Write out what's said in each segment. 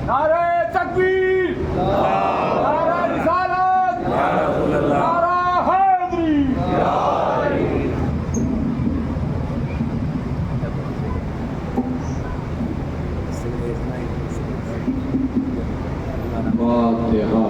نعرہ تکبیر، نعرہ رسالت، نعرہ حیدری۔ فاتحہ۔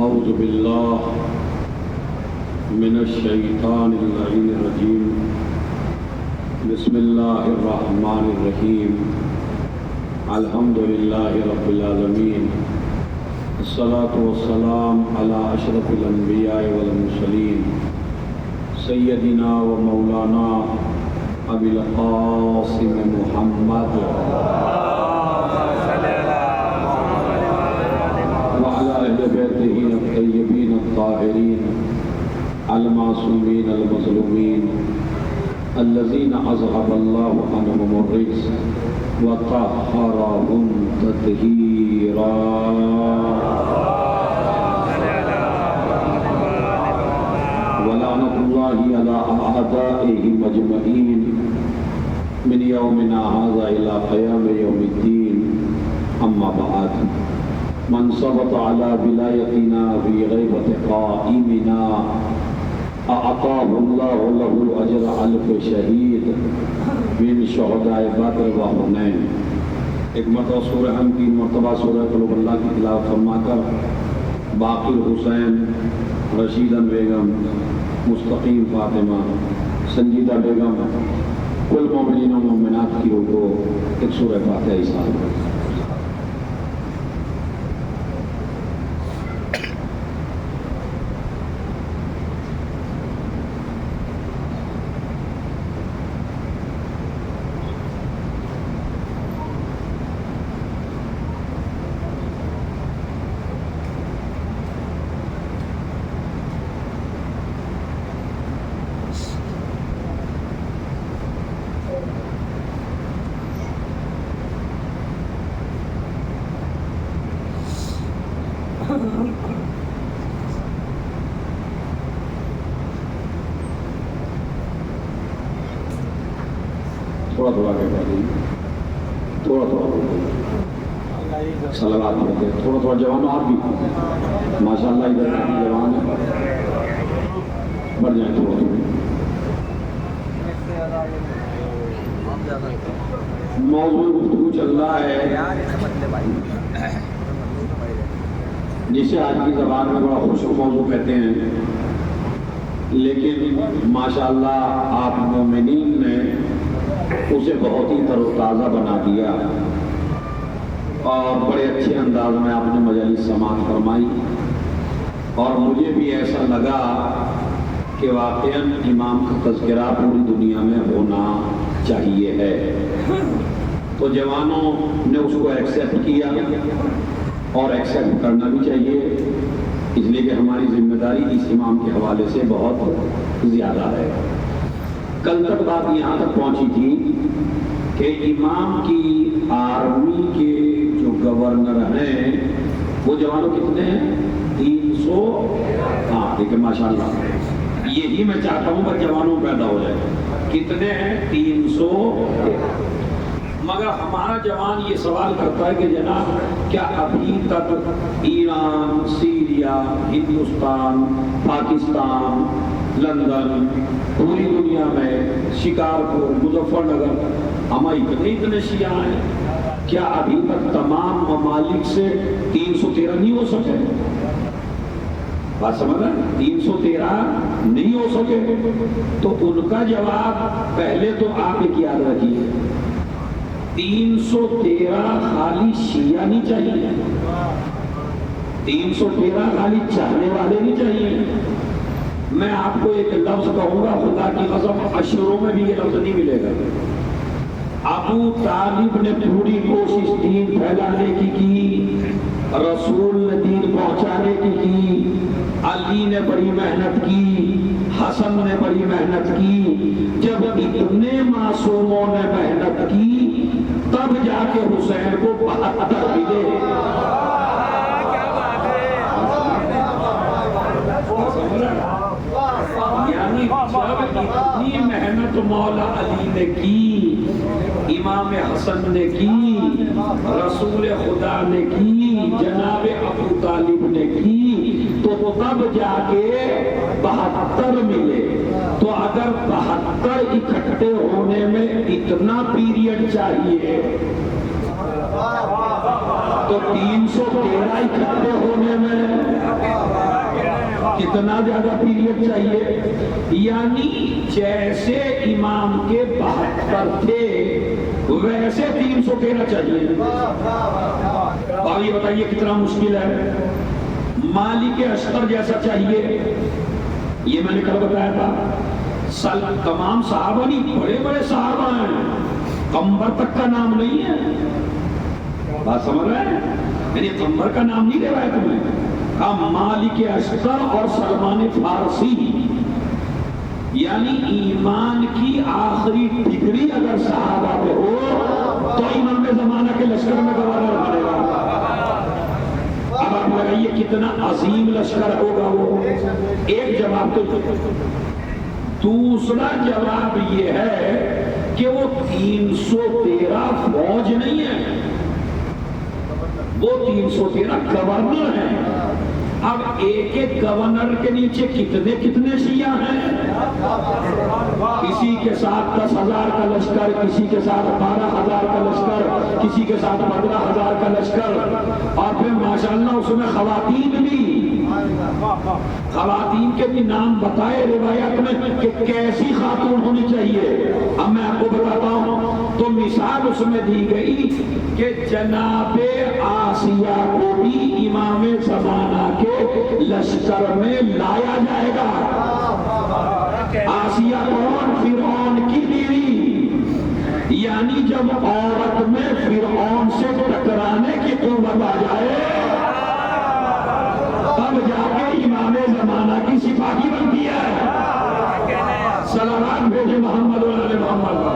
اعوذ باللہ من الشیطان اللعین الرجیم، بسم اللہ الرحمن الرحیم، الحمدللہ رب العالمین، الصلاة والسلام علی اشرف الانبیاء والمرسلین، سیدنا و مولانا ابی القاسم محمد وعلى اہل بیتہ الطیبین الطاہرین المعصومین المظلومین الذین اذهب اللہ عنہم الرجس وطہرہم تطہیرا۔ ولعنۃ اللہ علی اعدائہم اجمعین من یومنا ھذا الی قیام یوم الدین، اما بعد۔ من ثبت على ولایتنا في غیبت قائمنا اعطاه الله له اجر الف شہید من شہداء بدر و حنین۔ ایک مرتبہ سورہ ہم کی مرتبہ سورہ قلوب اللہ کی تلاوت فرما کر باقر حسین، رشیدہ بیگم، مستقیم فاطمہ، سنجیدہ بیگم، کل مومنین و مومنات کی روح کو ایک سورہ فاتحہ ایصال کریں۔ تھوڑا تھوڑا کے پڑھ دیجیے، تھوڑا تھوڑا صلوات پڑھتے ہیں، تھوڑا تھوڑا۔ جوانوں آپ بھی ماشاء اللہ ادھر کی جوان ہے، بڑھ جائیں تھوڑا تھوڑا۔ موضوع گفتگو چل رہا ہے جسے آج کی زبان میں بڑا خشک موضوع کہتے ہیں، لیکن ماشاءاللہ آپ مومنین نے اسے بہت ہی تر و تازہ بنا دیا اور بڑے اچھے انداز میں آپ نے مجالس سماعت فرمائی، اور مجھے بھی ایسا لگا کہ واقعاً امام کا تذکرہ پوری دنیا میں ہونا چاہیے ہے۔ تو جوانوں نے اس کو ایکسیپٹ کیا اور ایکسیپٹ کرنا بھی چاہیے، اس لیے کہ ہماری ذمہ داری اس امام کے حوالے سے بہت زیادہ ہے۔ کل تک بات یہاں تک پہنچی تھی کہ امام کی آرمی کے جو گورنر ہیں وہ جوانوں کتنے ہیں؟ 300۔ ہاں ٹھیک ہے، ماشاء اللہ، یہی میں چاہتا ہوں کہ جوانوں پیدا ہو جائے۔ کتنے ہیں؟ 300۔ مگر ہمارا جوان یہ سوال کرتا ہے کہ جناب کیا ابھی تک ایران، سیریا، ہندوستان، پاکستان، لندن، پوری دنیا میں شکارپور، مظفر نگر، ہم اتنے شیعہ ہیں، کیا ابھی تک تمام ممالک سے 313 نہیں ہو سکے؟ بات سمجھ رہے ہیں؟ 313 نہیں ہو سکے تو ان کا جواب پہلے تو آپ ایک یاد رکھیے، 313 خالی شیعہ نہیں چاہیے، 313 خالی چاہنے والے نہیں چاہیے۔ میں آپ کو ایک لفظ کہوں گا، خدا کی قسم عشروں میں بھی یہ لفظ نہیں ملے گا۔ ابو طالب نے پوری کوشش دین پھیلانے کی رسول نے دین پہنچانے کی، علی نے بڑی محنت کی، حسن نے بڑی محنت کی۔ جب اتنے معصوموں نے محنت کی تب جا کے حسین کو 72 ملے۔ یعنی جب اتنی محنت مولا علی نے کی، امام حسن نے کی، رسول خدا نے کی، جناب ابو طالب نے کی، تو تب جا کے 72 ملے۔ تو اگر 72 اکٹھے ہونے میں اتنا پیریڈ چاہیے تو 313 اکٹھے ہونے میں کتنا زیادہ پیریڈ چاہیے؟ یعنی جیسے امام کے 72 تھے ویسے 313 چاہیے۔ یہ بتائیے کتنا مشکل ہے۔ مالک اشتر جیسا چاہیے، یہ میں نے کل بتایا تھا۔ تمام صحابہ نہیں، بڑے بڑے صحابہ ہیں، قمبر تک کا نام نہیں ہے۔ بات سمجھ رہے ہیں؟ یعنی قمبر کا نام نہیں روایت میں، مالک اشتر اور سلمان فارسی۔ یعنی ایمان کی آخری ڈگری اگر صحابہ پہ ہو تو امام زمانہ کے لشکر میں گورنر بنے گا۔ اب آپ لگائیے کتنا عظیم لشکر ہوگا وہ۔ ایک جواب تو۔ دوسرا جواب یہ ہے کہ وہ 313 فوج نہیں ہے، وہ 313 گورنر ہیں۔ اب ایک ایک گورنر کے نیچے کتنے کتنے شیعہ ہیں؟ کسی کے ساتھ 10,000 کا لشکر، کسی کے ساتھ 12,000 کا لشکر، کسی کے ساتھ 15,000 کا لشکر، اور پھر ماشاءاللہ اس میں خواتین بھی۔ خواتین کے بھی نام بتائے روایت میں کہ کیسی خاتون ہونی چاہیے۔ اب میں آپ کو بتاتا ہوں، تو مثال اس میں دی گئی کہ جناب آسیہ کو بھی امام زمانہ کے لشکر میں لایا جائے گا۔ آسیہ کون؟ فرعون کی بیوی۔ یعنی جب عورت میں فرعون سے ٹکرانے کی قوت آ جائے تب جا کے امام زمانہ کی سپاہی بنتی ہے۔ صلوات بھیجے محمد و آل محمد۔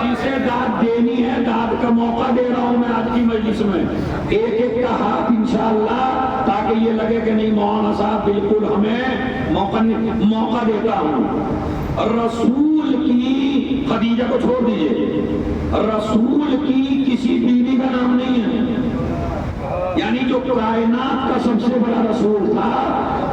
جسے داد دینی ہے، داد کا موقع دے رہا ہوں میں آج کی مجلس میں، ایک ایک کا ہاتھ انشاءاللہ، تاکہ یہ لگے کہ نہیں مولانا صاحب بالکل ہمیں موقع دیتا ہوں۔ رسول کی، خدیجہ کو چھوڑ دیجئے، رسول کی کسی بیوی کا نام نہیں ہے۔ یعنی جو کائنات کا سب سے بڑا رسول تھا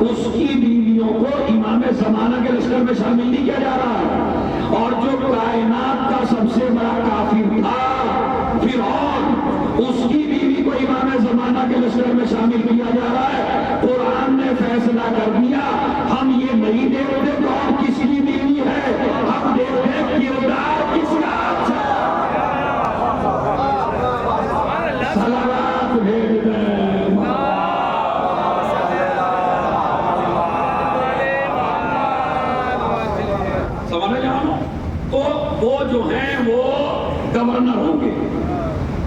اس کی بیویوں کو امام زمانہ کے لشکر میں شامل نہیں کیا جا رہا، اور جو کائنات کا سب سے بڑا کافر تھا فرعون، اس کی بیوی کو امام زمانہ کے لشکر میں شامل کیا جا رہا ہے۔ قرآن نے فیصلہ کر دیا، ہم یہ نہیں دیکھتے کون کس کی بیوی ہے، ہم دیکھتے کردار کس کا اچھا۔ صلوات بھیج دیں۔ سمجھ جاؤ، تو وہ جو ہیں وہ گورنر ہوں گے۔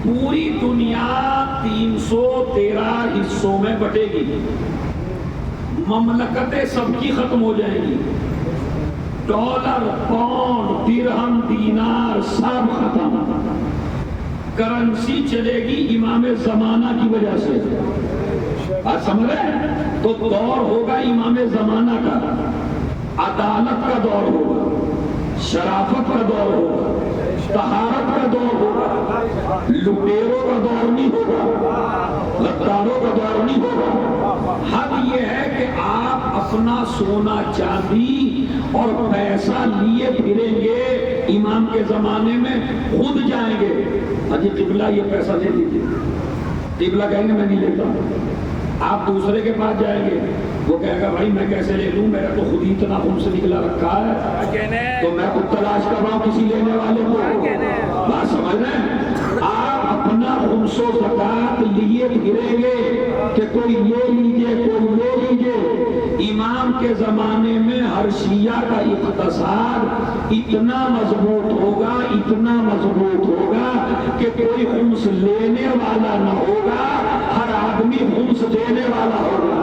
پوری دنیا 313 حصوں میں بٹے گی، مملکتیں سب کی ختم ہو جائیں گی، ڈالر، پاؤنڈ، درہم، دینار سب ختم، کرنسی چلے گی امام زمانہ کی وجہ سے۔ آپ سمجھ رہے ہیں؟ تو دور ہوگا امام زمانہ کا، عدالت کا دور ہوگا، شرافت کا دور ہوگا، طہارت کا دور ہوگا، لٹیروں کا دور نہیں ہوگا، غداروں کا دور نہیں ہوگا۔ حد یہ ہے کہ آپ اپنا سونا چاندی اور پیسہ لیے پھریں گے، امام کے زمانے میں خود جائیں گے، اجی قبلہ یہ پیسہ دے دیجیے، قبلہ کہیں گے میں نہیں لیتا۔ آپ دوسرے کے پاس جائیں گے، وہ کہے گا بھائی میں کیسے لے لوں، میرا تو خود ہی اتنا خون سے نکلا رکھا ہے، تو میں خود تلاش کر رہا ہوں کسی لینے والے کو۔ بات سمجھ رہے ہیں؟ آپ اپنا خمس و زکات لیے پھریں گے کہ کوئی یہ لیجئے، کوئی یہ لیجئے، امام کے زمانے میں ہر شیعہ کا اقتصاد اتنا مضبوط ہوگا، اتنا مضبوط ہوگا کہ کوئی خمس لینے والا نہ ہوگا، ہر آدمی خمس دینے والا ہوگا۔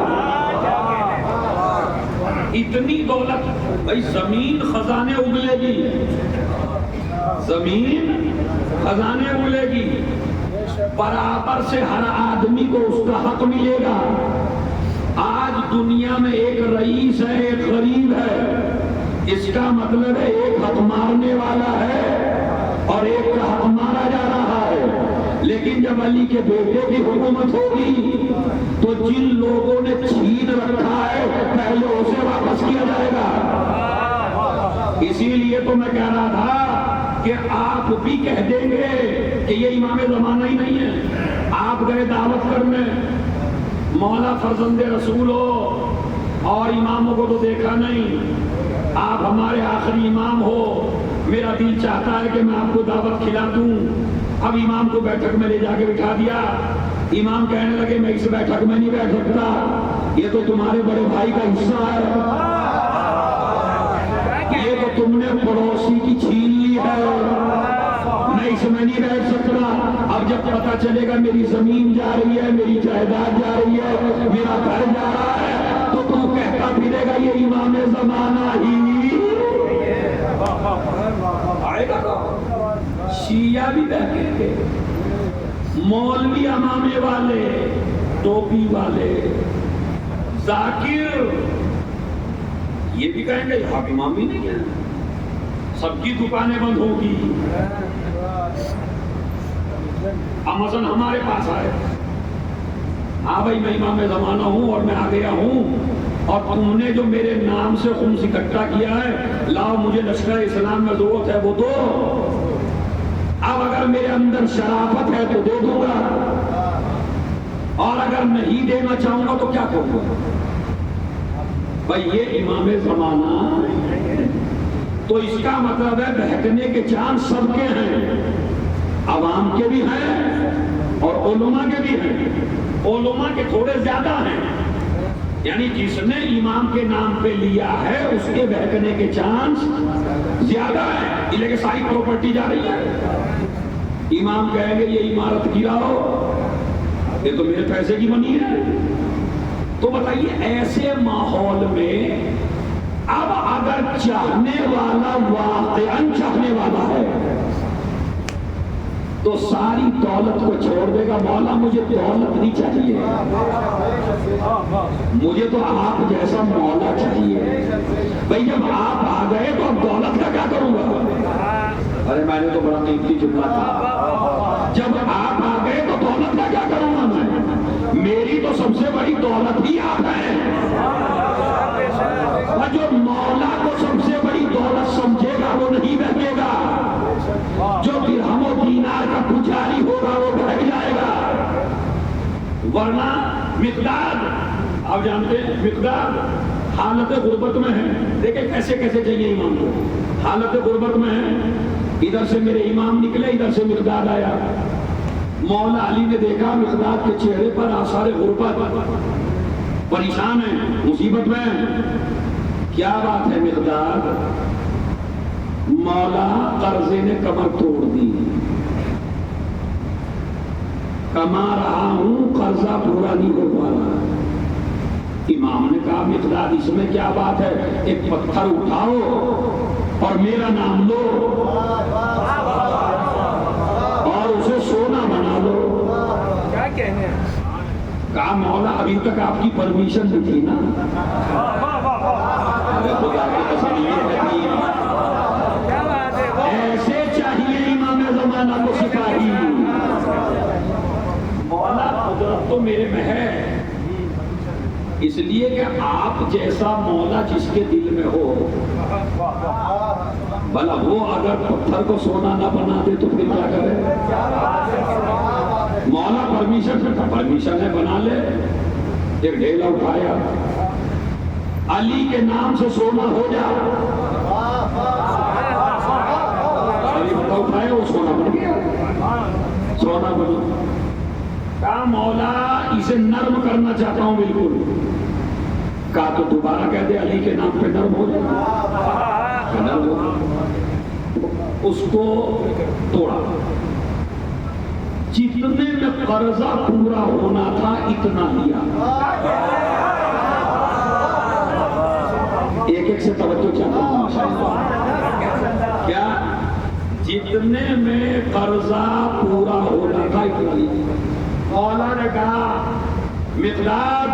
اتنی دولت، بھائی زمین خزانے اگلے گی، زمین خزانے اگلے گی، برابر سے ہر آدمی کو اس کا حق ملے گا۔ آج دنیا میں ایک رئیس ہے، ایک غریب ہے، اس کا مطلب ہے ایک حق مارنے والا ہے اور ایک کا حق مارا جا رہا ہے۔ لیکن جب علی کے بیٹے کی حکومت ہوگی تو جن لوگوں نے چھین رکھا ہے پہلے اسے واپس کیا جائے گا۔ اسی لیے تو میں کہہ رہا تھا کہ آپ بھی کہہ دیں گے کہ یہ امام زمانہ ہی نہیں ہے۔ آپ گئے دعوت کرنے، مولا فرزند رسول ہو اور اماموں کو تو دیکھا نہیں، آپ ہمارے آخری امام ہو، میرا دل چاہتا ہے کہ میں آپ کو دعوت کھلا دوں۔ اب امام کو بیٹھک میں لے جا کے بٹھا دیا، امام کہنے لگے میں اس بیٹھک میں نہیں بیٹھ سکتا، یہ تو تمہارے بڑے بھائی کا حصہ ہے، یہ تو تم نے پڑوسی کی چھین لی ہے، میں اس میں نہیں بیٹھ سکتا۔ اب جب پتا چلے گا میری زمین جا رہی ہے، میری جائیداد جا رہی ہے، میرا گھر جا رہا ہے، تو تو کہتا پھرے گا یہ امام زمانہ ہی آئے گا۔ شیعہ بھی بیٹھیں گے، مولوی امامے والے، ٹوپی والے، ذاکر، یہ بھی کہیں گے حق امام بھی نہیں ہے، سب کی دکانیں بند ہوگی۔ مثلا ہمارے پاس آئے، ہاں بھائی میں امام زمانہ ہوں اور میں آ گیا ہوں اور تم نے جو میرے نام سے خمس اکٹھا کیا ہے، لاؤ مجھے لشکر اسلام میں ضرورت ہے وہ دو۔ اب اگر میرے اندر شرافت ہے تو دے دوں گا، اور اگر نہیں دینا چاہوں گا تو کیا کروں گا؟ بھائی یہ امام زمانہ، تو اس کا مطلب ہے بہکنے کے چانس سب کے ہیں، عوام کے بھی ہیں اور علماء کے بھی ہیں۔ علماء کے تھوڑے زیادہ ہیں، یعنی جس نے امام کے نام پہ لیا ہے اس کے بہکنے کے چانس زیادہ ہیں، اس لیے کہ ساری پراپرٹی جا رہی ہے۔ امام کہیں گے یہ عمارت گراؤ، یہ تو میرے پیسے کی بنی ہے۔ تو بتائیے ایسے ماحول میں اب اگر چاہنے والا واقعاً چاہنے والا ہے تو ساری دولت کو چھوڑ دے گا، مولا مجھے دولت نہیں چاہیے، مجھے تو آپ جیسا مولا چاہیے۔ بھئی جب آپ آ گئے تو اب دولت کا کیا کروں گا؟ ارے میں نے تو بڑا قیمتی جملہ کہا، جب آپ آ گئے تو دولت کا کیا کروں گا میں؟ میری تو سب سے بڑی دولت ہی آپ ہیں۔ اور جو مولا کو سب سے بڑی دولت سمجھے گا وہ نہیں بہکے گا، جو درہم و دینار کا پجاری ہوگا وہ بہک جائے گا۔ ورنہ مقداد، آپ جانتے ہیں مقداد حالت غربت میں ہے، دیکھیں کیسے کیسے چاہیے امام کو، حالت غربت میں ہے، ادھر سے میرے امام نکلے، ادھر سے مقداد آیا۔ مولا علی نے دیکھا مقداد کے چہرے پر آثار غربت، پریشان ہے، مصیبت میں ہے۔ کیا بات ہے مقداد؟ مولا قرضے نے کمر توڑ دی، کما رہا ہوں قرضہ پورا نہیں ہو پا رہا۔ امام نے کہا مقداد اس میں کیا بات ہے، ایک پتھر اٹھاؤ اور میرا نام لو اور اسے سونا بنا لو۔ کیا کہنے ہیں؟ کہا مولا ابھی تک آپ کی پرمیشن بھی تھی نا، ایسے چاہیے امام زمانہ کو سپاہی۔ مولا قدرت تو میرے میں ہے، اس لیے کہ آپ جیسا مولا جس کے دل میں ہو، بھلا وہ اگر پتھر کو سونا نہ بنا دے تو پھر کیا کرے؟ مولا پرمیشن ہے بنا لے۔ ایک ڈھیلا اٹھایا، علی کے نام سے سونا ہو جا، علی بتا اٹھایا وہ سونا بن گیا، سونا بنا۔ کہا مولا اسے نرم کرنا چاہتا ہوں بالکل، کہا تو دوبارہ کہہ دے علی کے نام پہ نرم ہو جائے، نرم ہو، اس کو توڑا، جتنے میں قرضہ پورا ہونا تھا اتنا لیا۔ ایک ایک سے توجہ چاہتا ہوں ماشاءاللہ، کیا جتنے میں قرضہ پورا ہونا تھا اتنا لیا۔ مولا نے کہا مقداد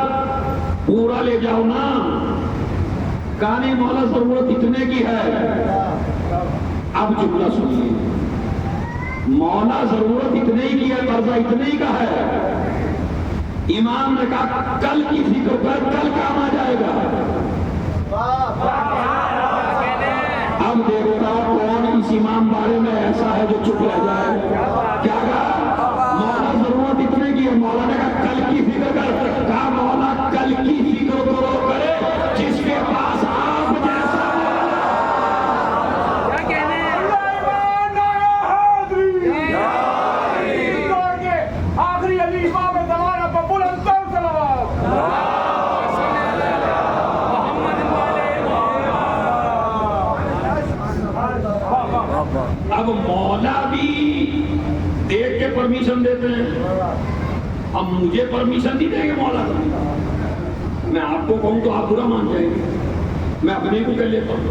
پورا لے جاؤ نا، کہا نہیں مولا ضرورت اتنے کی ہے۔ اب جملہ سنیے، مولا ضرورت اتنے ہی کی ہے، قرضہ اتنے ہی کا ہے۔ امام نے کہا کل کی فکر کر، کل کام آ جائے گا۔ اب دیکھتا کون اس امام بارے میں ایسا ہے جو چپ رہ جائے۔ کیا کہا؟ مولا ضرورت اتنے کی ہے۔ مولا نے کہا کل کی فکر کر، کہا مولا کل کی فکر تو کرے جس کے پاس آپ جیسا اب مولا بھی دیکھ کے پرمیشن دیتے ہیں۔ اب مجھے پرمیشن نہیں دیں گے مولا کا، میں آپ کو کہوں تو آپ برا مان جائیں گے، میں اپنے کو کر لیتا ہوں۔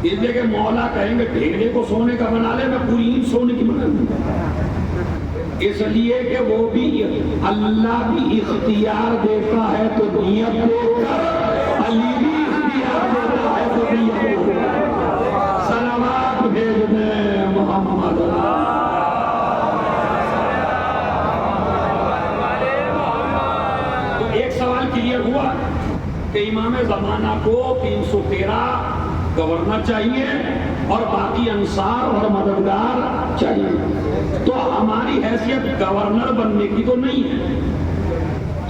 اس لیے کہ مولا کہیں گے ڈھیلے کو سونے کا بنا لے، میں پوری اینٹ سونے کی بنا لوں۔ اس لیے کہ وہ بھی اللہ بھی اختیار دیتا ہے تو نیت دے کر، علی بھی اختیار دیتا ہے تو نیت دے کر۔ صلوات بھیج دیں محمد۔ تو ایک سوال کلیئر ہوا کہ امام زمانہ کو 313 گورنر چاہیے اور باقی انصار اور مددگار چاہیے۔ تو ہماری حیثیت گورنر بننے کی تو نہیں ہے،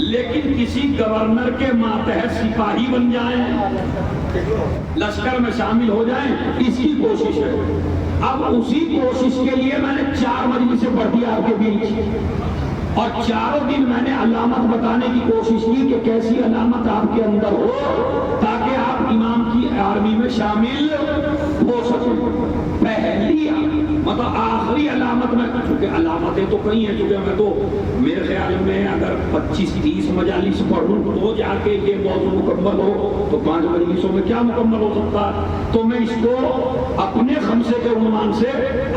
لیکن کسی گورنر کے ماتحت سپاہی بن جائیں، لشکر میں شامل ہو جائیں، اس کی کوشش ہے۔ اب اسی کوشش کے لیے میں نے 4 مجلسیں پڑھی آپ کے بیچ، اور چاروں دن میں نے علامت بتانے کی کوشش کی کہ کیسی علامت آپ کے اندر ہو تاکہ آپ امام کی آرمی میں شامل ہو سکیں۔ پہلی مطلب آخری علامت میں، چونکہ علامتیں تو کئی ہیں، چونکہ میں تو میرے خیال میں اگر 25-30 مجالس پڑھوں تو جا کے یہ موضوع مکمل ہو، تو 5 مجلسوں میں کیا مکمل ہو سکتا۔ تو میں اس کو اپنے خمسے کے عنوان سے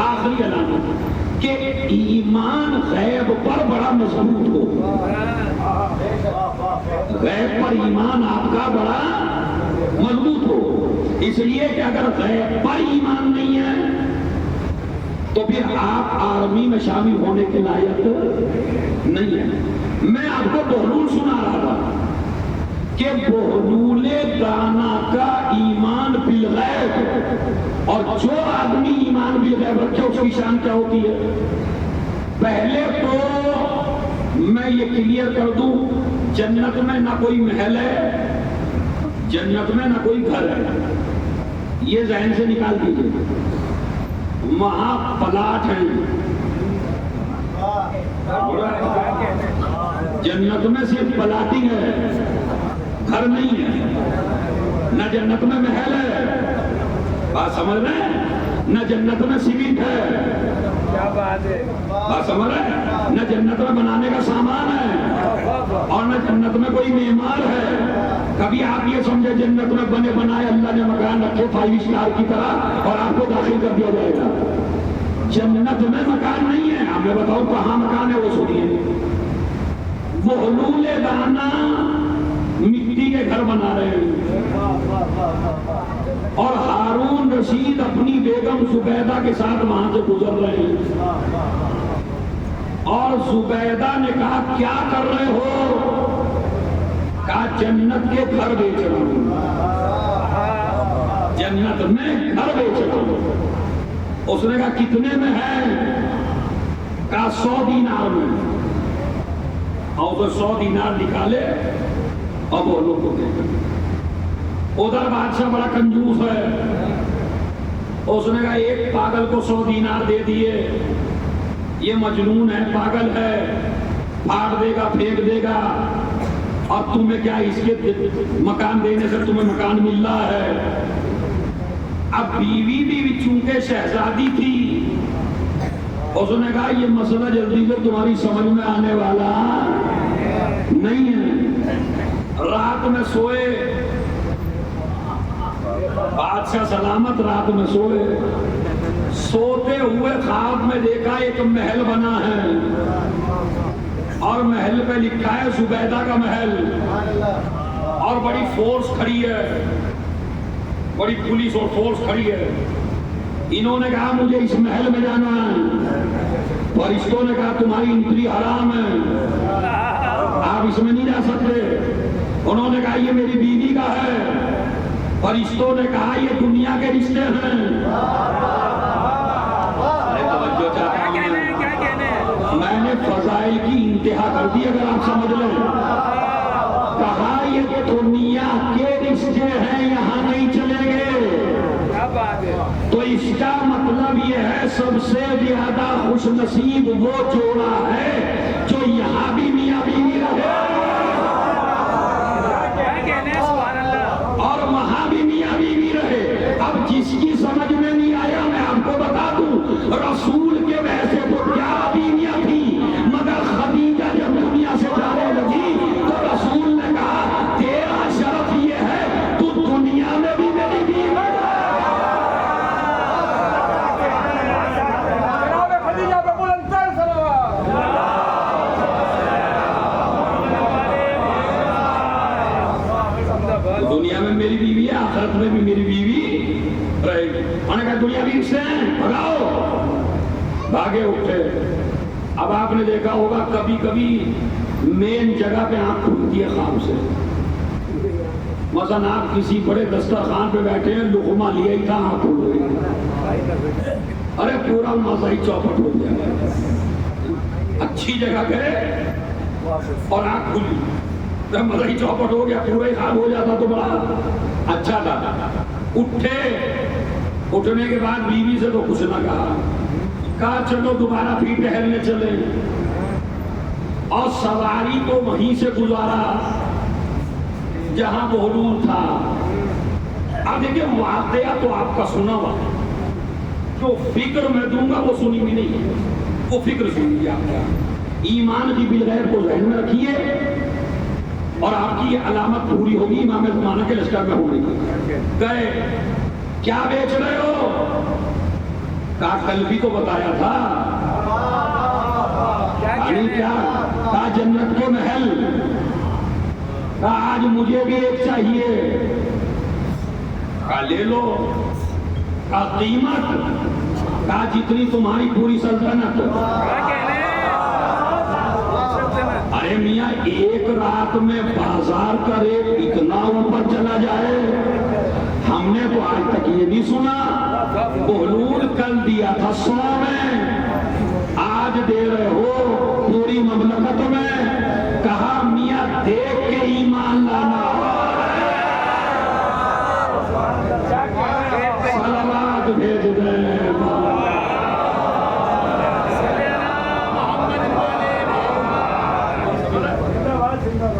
آخری علامت کہ ایمان غیب پر بڑا مضبوط ہو، غیب پر ایمان آپ کا بڑا مضبوط ہو۔ اس لیے کہ اگر غیب پر ایمان نہیں ہے تو پھر آپ آرمی میں شامل ہونے کے لائق نہیں ہے۔ میں آپ کو بہلول سنا رہا تھا کہ بہلول دانا کا ایمان بالغیب، اور جو آدمی ایمان بالغیب رکھے اس کی شان کیا ہوتی ہے۔ پہلے تو میں یہ کلیئر کر دوں، جنت میں نہ کوئی محل ہے، جنت میں نہ کوئی گھر ہے، یہ ذہن سے نکال دیجیے۔ وہاں پلاٹ ہیں، جنت میں صرف پلاٹنگ ہے، گھر نہیں ہے۔ نہ جنت میں محل ہے، بات سمجھ رہے ہیں، نہ جنت میں سیمنٹ ہے، کیا بات ہے، بات سمجھ رہے ہیں، نہ جنت میں بنانے کا سامان ہے، اور نہ جنت میں کوئی معمار ہے۔ کبھی آپ یہ سمجھے جنت میں بنے بنائے اللہ نے مکان رکھے 5 اسٹار کی طرح اور آپ کو داخل کر دیا جائے گا۔ جنت میں مکان نہیں ہے، آپ میں بتاؤ کہاں مکان ہے وہ سنیے۔ وہ حلول دانا مٹی کے گھر بنا رہے ہیں، اور ہارون رشید اپنی بیگم زبیدہ کے ساتھ وہاں سے گزر رہے ہیں، اور زبیدہ نے کہا کیا کر رہے ہو؟ کہا جنت کے گھر بیچ رہا ہوں، جنت میں گھر بیچ رہا ہوں۔ اس نے کہا کتنے میں ہے؟ کہا 100 دینار میں، اور تو 100 دینار نکالے اور بولو کو دے۔ ادھر بادشاہ بڑا کنجوس ہے، اس نے کہا ایک پاگل کو 100 دینار دے دیے، یہ مجنون ہے، پاگل ہے، پھاڑ دے گا، پھینک دے گا، اور تمہیں کیا اس کے مکان دینے سے تمہیں مکان مل رہا ہے؟ اب بیوی بھی چونکہ شہزادی تھی، اس نے کہا یہ مسئلہ جلدی سے تمہاری سمجھ میں آنے والا نہیں ہے۔ رات میں سوئے، بادشاہ سلامت رات میں سوئے، سوتے ہوئے خواب میں دیکھا ایک محل بنا ہے اور محل پہ لکھا ہے زبیدہ کا محل، اور بڑی فورس کھڑی ہے، بڑی پولیس اور فورس کھڑی ہے۔ انہوں نے کہا مجھے اس محل میں جانا ہے، فرشتوں نے کہا تمہاری انٹری حرام ہے، آپ اس میں نہیں جا سکتے۔ انہوں نے کہا یہ میری بیوی کا ہے، فرشتوں نے کہا یہ دنیا کے رشتے ہیں۔ میں نے فضائل کی انتہا کر دی، اگر آپ سمجھ لیں۔ کہا یہ دنیا کے رشتے ہیں، یہاں نہیں چلیں گے۔ تو اس کا مطلب یہ ہے سب سے زیادہ خوش نصیب وہ جوڑا ہے جو یہاں بھی میاں بیوی رہے اور وہاں بھی میاں بیوی رہے۔ اب جس کی سمجھ میں نہیں آیا میں آپ کو بتا دوں، رسول کے ویسے تو کیا بیویاں تھی، مگر خدیجہ جب دنیا سے جانے لگی تو رسول نے کہا تیرا شرف یہ ہے تو دنیا میں بھی میری بیوی دنیا میں میری بیوی ہے، آخرت میں بھی میری بیوی رہے گی۔ انہوں نے کہا دنیا بھی سے ہیں، بھگاؤ۔ بھاگے اٹھے۔ اب آپ نے دیکھا ہوگا کبھی کبھی مین جگہ پہ آنکھ کھلتی ہے خواب سے۔ مثلا آپ کسی بڑے دسترخوان پہ بیٹھے ہیں، لقمہ لیا ہی تھا، آنکھ کھل گئی، ارے پورا مزہ ہی چوپٹ ہو گیا۔ اچھی جگہ گئے اور آنکھ کھلی، جب مزہ ہی چوپٹ ہو گیا، پورا ہی خواب ہو جاتا تو بڑا اچھا تھا۔ اٹھے، اٹھنے کے بعد بیوی سے تو کچھ نہ کہا چلو دوبارہ پھر ٹہلنے چلے، اور سواری کو وہیں سے گزارا جہاں بہلول تھا۔ اب دیکھیں واقعہ تو آپ کا سنا ہوا، جو فکر میں دوں گا وہ سنی بھی نہیں ہے، وہ فکر سنیے آپ کا۔ ایمان کی بالغیب کو ذہن میں رکھیے اور آپ کی یہ علامت پوری ہوگی، امام زمانہ کے لشکر میں ہوگی۔ گئے، کیا بیچ رہے ہو؟ کہا کل بھی تو بتایا تھا۔ کیا کہا جنت کے محل۔ کہا آج مجھے بھی ایک چاہیے۔ کہا لے لو۔ کہا قیمت؟ کہا جتنی تمہاری پوری سلطنت۔ ارے میاں ایک رات میں بازار کا ریٹ اتنا اوپر چلا جائے، ہم نے تو آج تک یہ نہیں سنا۔ بہلول کل دیا تھا 100 میں، آج دے رہے ہو پوری مملکت میں۔ کہا میاں دیکھ کے ایمان لانا، صلوات بھیج دیں۔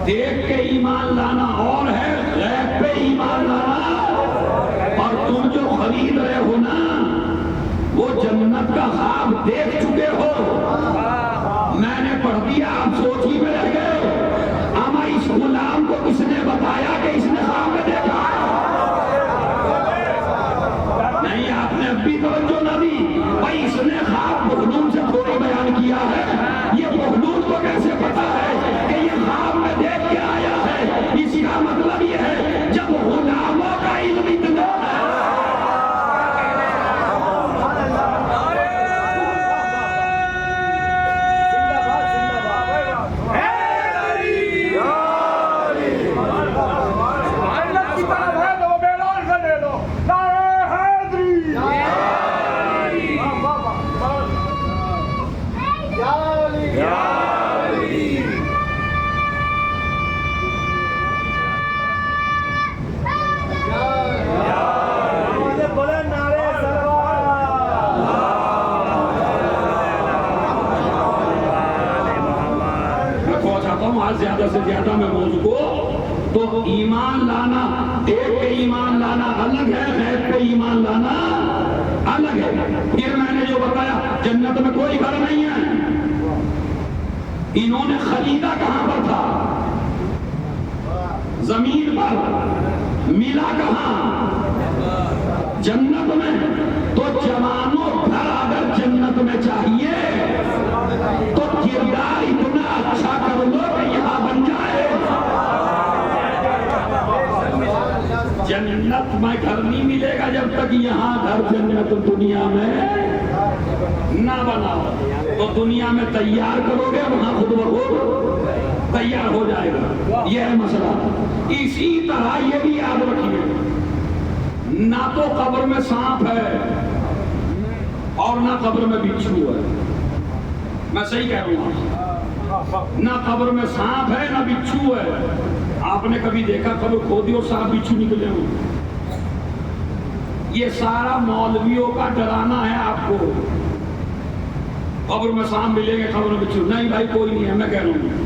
دیکھ کے ایمان لانا اور ہے، غیب پہ ایمان لانا۔ اور تم جو خرید رہے ہو نا، وہ جنت کا خواب دیکھ چکے ہو۔ میں نے پڑھ دیا، آپ سوچ ہی میں رہ گئے۔ اما اس غلام کو کس نے بتایا کہ اس نے خواب میں دیکھا؟ نہیں، آپ نے اب بھی توجہ نہ دی۔ بھائی اس نے خواب بہلول سے تھوڑی بیان کیا ہے، یہ بہلول کو کیسے پتا ہے کہ یہ خواب میں دیکھ کے آیا ہے؟ اس کا مطلب یہ ہے جب غلاموں کا علم اتنا ہے۔ آواز زیادہ سے زیادہ میں موضوع کو، تو ایمان لانا ایک پہ ایمان لانا الگ ہے، غیب پہ ایمان لانا الگ ہے۔ پھر میں نے جو بتایا جنت میں کوئی گھر نہیں ہے، انہوں نے خریدا کہاں پر تھا؟ زمین پر۔ ملا کہاں؟ جنت میں۔ تو جوانوں گھر اگر جنت میں چاہیے تو کردار اتنا اچھا کر لو کہ یہاں بن جائے۔ جنت میں گھر نہیں ملے گا جب تک یہاں گھر جنت دنیا میں نہ بناؤ۔ تو دنیا میں تیار کرو گے، وہاں خود بخود تیار ہو جائے گا۔ یہ ہے مسئلہ۔ اسی طرح یہ بھی یاد رکھیے، نہ تو قبر میں سانپ ہے اور نہ قبر میں بچھو ہے۔ میں صحیح کہہ رہا ہوں؟ نہ قبر میں سانپ ہے نہ بچھو ہے۔ آپ نے کبھی دیکھا قبر کھودی اور سانپ بچھو نکلے ہوں؟ یہ سارا مولویوں کا ڈرانا ہے آپ کو۔ قبر میں سانپ ملیں گے، قبر میں بچھو نہیں، بھائی کوئی نہیں ہے۔ میں کہہ رہا ہوں،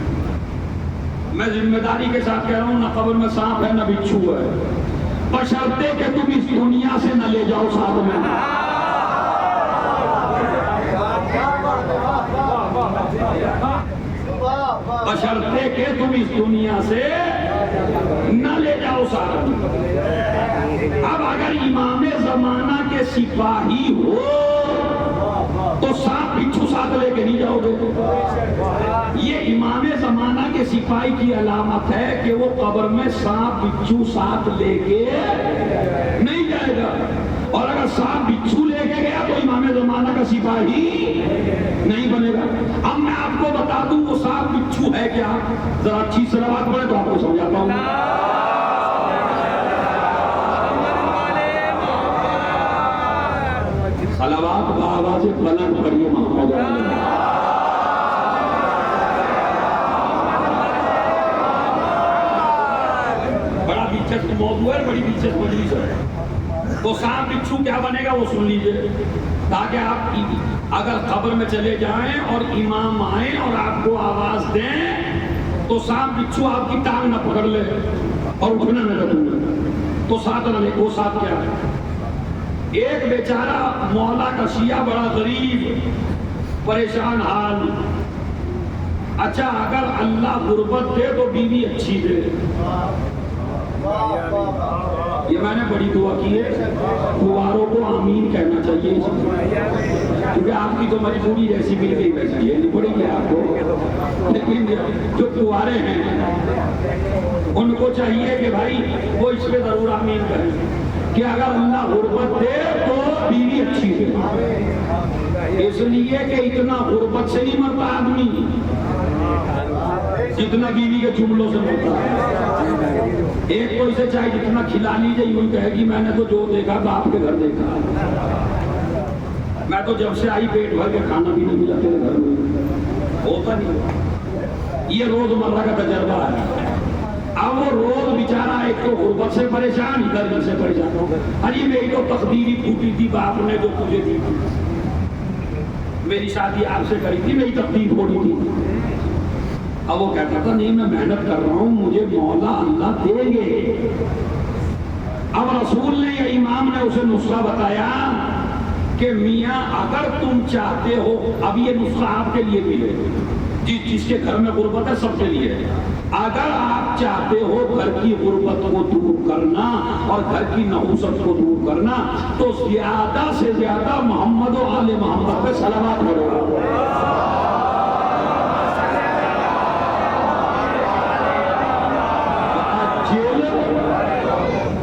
میں ذمہ داری کے ساتھ کہہ رہا ہوں، نہ قبر میں سانپ ہے نہ بچھو ہے، بشرطے کہ تم اس دنیا سے نہ لے جاؤ ساتھ میں۔ بشرطے کہ تم اس دنیا سے نہ لے جاؤ ساتھ میں۔ اب اگر امام زمانہ کے سپاہی ہو تو ساتھ بچھو ساتھ لے کے نہیں جاؤ گے۔ یہ امام زمانہ کے سپاہی کی علامت ہے کہ وہ قبر میں سانپ بچھو ساتھ لے کے نہیں جائے گا، اور اگر سانپ بچھو لے کے گیا تو امام زمانہ کا سپاہی نہیں بنے گا۔ اب میں آپ کو بتا دوں وہ سانپ بچھو ہے کیا، ذرا اچھی صلوات پڑھے تو آپ کو سمجھاتا ہوں۔ صلوات بآواز بلند پڑھیے محمد علی۔ بڑا دلچسپ موضوع ہے، بڑی دلچسپ مجلس ہے۔ تو سانپ بچھو کیا بنے گا وہ سن لیجئے، تاکہ آپ اگر قبر میں چلے جائیں اور امام آئیں اور آپ کو آواز دیں تو سانپ بچھو آپ کی ٹانگ نہ پکڑ لے اور اٹھنا نہ کرے، تو ساتھ نہ لے۔ وہ ساتھ کیا ہے؟ ایک بیچارہ مولا کا شیعہ بڑا غریب پریشان حال، اچھا اگر اللہ غربت دے تو بیوی اچھی دے۔ یہ میں نے بڑی دعا کی ہے، کنواروں کو آمین کہنا چاہیے، کیونکہ آپ کی تو مجبوری جیسی مل گئی ویسی ہے، نہیں پڑے گی آپ کو۔ لیکن جو کنوارے ہیں ان کو چاہیے کہ بھائی وہ اس پہ ضرور آمین کریں کہ اگر اللہ غربت دے تو بیوی اچھی دے۔ اس لیے کہ اتنا غربت سے نہیں مرتا آدمی جتنا بیوی کے جملوں سے مرتا ہے۔ ایک تو اسے چاہے جتنا کھلا لیجئے، یوں کہے گی میں نے تو جو دیکھا باپ کے گھر دیکھا، میں تو جب سے آئی پیٹ بھر کے کھانا بھی نہیں ملا تیرے گھر میں، ہوتا نہیں۔ یہ روز مرہ کا تجربہ ہے۔ اب وہ روز بیچارہ ایک تو غربت سے پریشان، ادھر سے پریشان ہو گئے۔ ارے میری تو تقدیری پھوٹی تھی، باپ نے جو تجھے دی تھی، میری شادی آپ سے کری تھی، میری تقدیر پھوٹی تھی۔ اب وہ کہتا تھا نہیں میں محنت کر رہا ہوں، مجھے مولا اللہ دیں گے۔ اب رسول نے یا امام نے اسے نسخہ بتایا کہ میاں اگر تم چاہتے ہو، اب یہ نسخہ آپ کے لیے بھی ہے، جس کے گھر میں غربت ہے سب کے لیے ہے، اگر آپ چاہتے ہو گھر کی غربت کو دور کرنا اور گھر کی نحوست کو دور کرنا تو زیادہ سے زیادہ محمد و آل محمد پہ صلوات پڑھو۔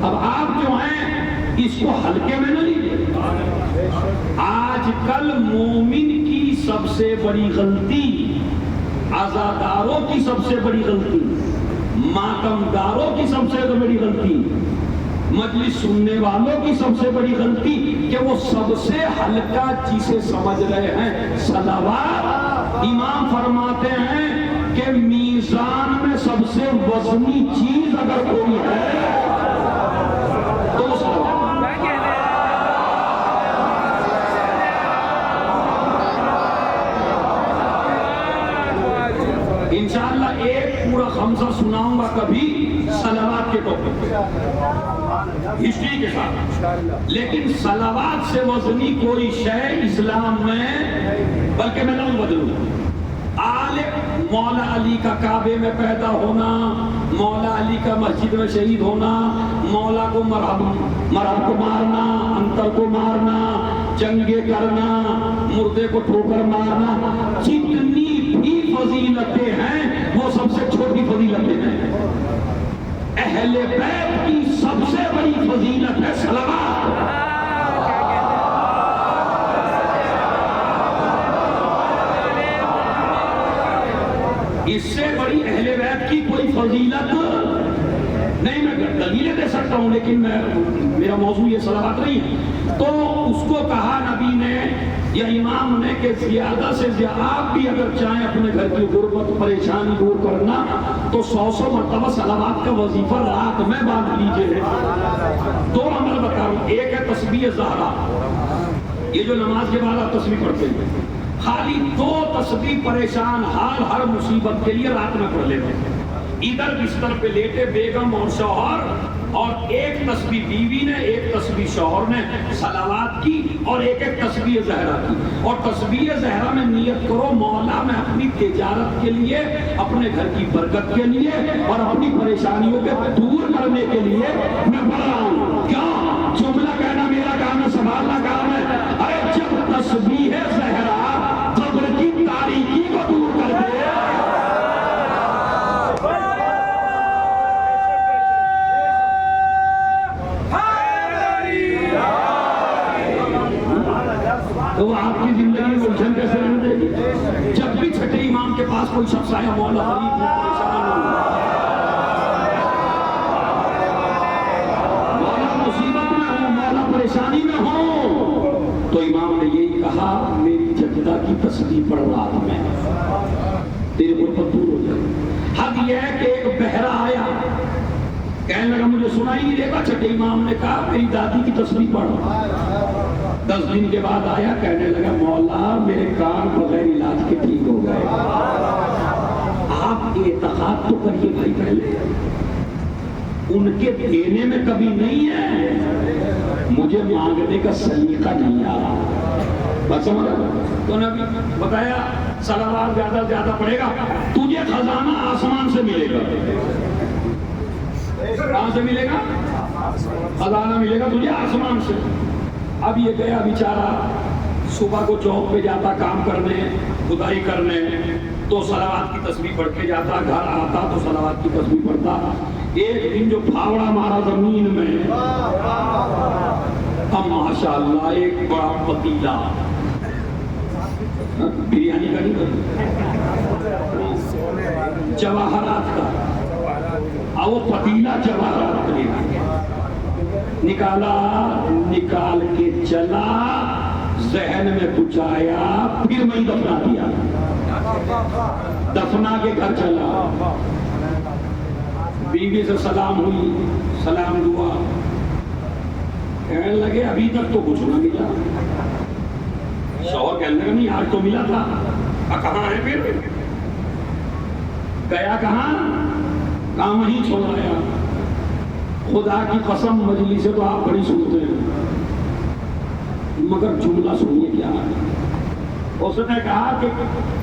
اب آپ جو ہیں اس کو ہلکے میں نہ لیجیے۔ آج کل مومن کی سب سے بڑی غلطی، عزاداروں کی سب سے بڑی غلطی، ماتمداروں کی سب سے بڑی غلطی، مجلس سننے والوں کی سب سے بڑی غلطی کہ وہ سب سے ہلکا چیزیں سمجھ رہے ہیں صلوات۔ امام فرماتے ہیں کہ میزان میں سب سے وزنی چیز اگر کوئی ہے تو صلوات۔ انشاءاللہ ایک پورا خمسہ سناؤں گا کبھی صلوات کے ٹاپک پہ ہسٹری کے ساتھ، لیکن صلوات سے وزنی کوئی شے اسلام میں، بلکہ میں لفظ بدلوں، آل مولا علی کا کعبے میں پیدا ہونا، مولا علی کا مسجد میں شہید ہونا، مولا کو مرحب کو مارنا، انتر کو مارنا، جنگیں کرنا، مردے کو ٹھوکر مارنا، جتنی بھی فضیلتیں ہیں وہ سب سے چھوٹی فضیلتیں ہیں۔ اہل بیت کی سب سے بڑی فضیلت ہے صلوات۔ اس سے بڑی اہل بیت کی کوئی فضیلت نہیں، میں دلیلیں دے سکتا ہوں لیکن میرا موضوع یہ صلوات نہیں ہے۔ تو اس کو کہا نبی نے یا امام نے کہ زیادہ سے زیادہ آپ بھی اگر چاہیں اپنے گھر کی غربت پریشانی دور کرنا تو 100 مرتبہ صلوات کا وظیفہ رات میں باندھ لیجئے۔ دو عمل بتا رہا ہوں، ایک ہے تسبیح زہرا، یہ جو نماز کے بعد آپ تسبیح پڑھتے ہیں، خالی 2 تسبیح پریشان حال ہر مصیبت کے لیے رات میں پڑھ لیتے ہیں۔ ادھر بستر پہ لیٹے بیگم اور شوہر، اور ایک تسبیح بیوی نے، ایک تسبیح شوہر نے صلوات کی، اور ایک تسبیح زہرا کی۔ اور تسبیح زہرا میں نیت کرو مولا میں اپنی تجارت کے لیے، اپنے گھر کی برکت کے لیے اور اپنی پریشانیوں کے دور کرنے کے لیے میں پڑھ رہا ہوں۔ کیا جملہ کہنا میرا کام ہے، سنبھالنا کام ہے؟ ارے جب تسبیح زہرا قبر کی تاریکی کو دور کر دے، تو وہ آپ کی زندگی میں الجھن کیسے رہنے دے گی؟ جب بھی چھٹے امام کے پاس کوئی شخص آیا مولا غریب میں پریشان ہوں، مولا مصیبت میں ہوں، مولا پریشانی میں ہوں، تو امام نے یہی کہا میری جدہ کی تسبیح پڑھ رات میں، تیرے غربت دور ہو جائے۔ حد یہ ہے کہ ایک بہرا آیا، کہنے لگا مجھے سنائی نہیں دے گا، چھٹے امام نے کہا میری دادی کی تسبیح پڑھ۔ 10 دن کے بعد آیا، کہنے لگا مولا میرے کان بغیر علاج کے ٹھیک ہو گئے۔ آپ اعتقاد تو کریے بھائی، پہلے ان کے دینے میں کبھی نہیں ہے، مجھے مانگنے کا سلیقہ نہیں آ رہا، بس سمجھا؟ تو نبی بتایا صلوات زیادہ زیادہ پڑے گا، تجھے خزانہ آسمان سے ملے گا۔ کہاں سے ملے گا؟ خزانہ ملے گا تجھے آسمان سے۔ اب یہ گیا بیچارہ، صبح کو چوک پہ جاتا کام کرنے، خدائی کرنے، تو صلوات کی تسبیح پڑھ کے جاتا، گھر آتا تو صلوات کی تسبیح پڑھتا۔ ایک دن جو پھاوڑا مارا زمین میں، اب ماشاءاللہ ایک بڑا پتیلا، بریانی کا نہیں، جواہرات کا، اور وہ پتیلا جواہرات کا نکالا، نکال کے چلا، ذہن میں کچھ آیا، پھر میں دفنا دیا، دفنا کے گھر چلا، بیوی سے سلام ہوئی، سلام دعا، کہنے لگے ابھی تک تو کچھ نہ ملا۔ شوہر کہنے لگا نہیں آج تو ملا تھا، کہاں ہے پھر؟ گیا کہاں؟ کہاں وہیں چھوڑ آیا۔ خدا کی قسم مجلس سے تو آپ بڑی سنتے ہیں، مگر جملہ سنیے کیا ہے۔ اس نے کہا کہ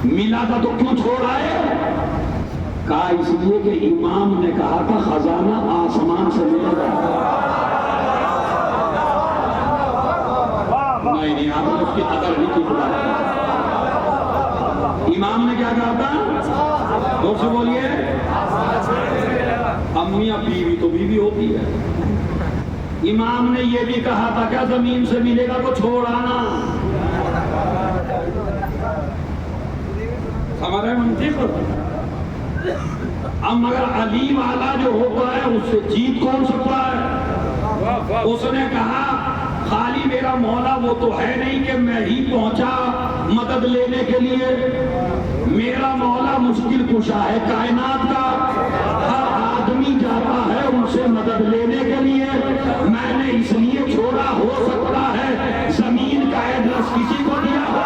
ملا تھا تو کیوں چھوڑ آئے؟ کہا اس لیے کہ امام نے کہا تھا خزانہ آسمان سے ملے گا۔ نہیں آپ نے اس کی قدر نہیں کی خدا۔ امام نے کیا کہا تھا؟ دور سے بولیے۔ امیاں بیوی تو بیوی ہوتی ہے۔ امام نے یہ بھی کہا تھا کیا زمین سے ملے گا تو چھوڑ آنا۔ ہمارے منطق اب مگر علی والا جو ہوتا ہے اس سے جیت کون سکتا ہے؟ اس نے کہا خالی میرا مولا وہ تو ہے نہیں کہ میں ہی پہنچا مدد لینے کے لیے، میرا مولا مشکل کشا ہے کائنات کا، ہر آدمی جاتا ہے ان سے مدد لینے کے لیے، میں نے اس لیے چھوڑا، ہو سکتا ہے زمین کا ایڈریس کسی کو دیا ہو۔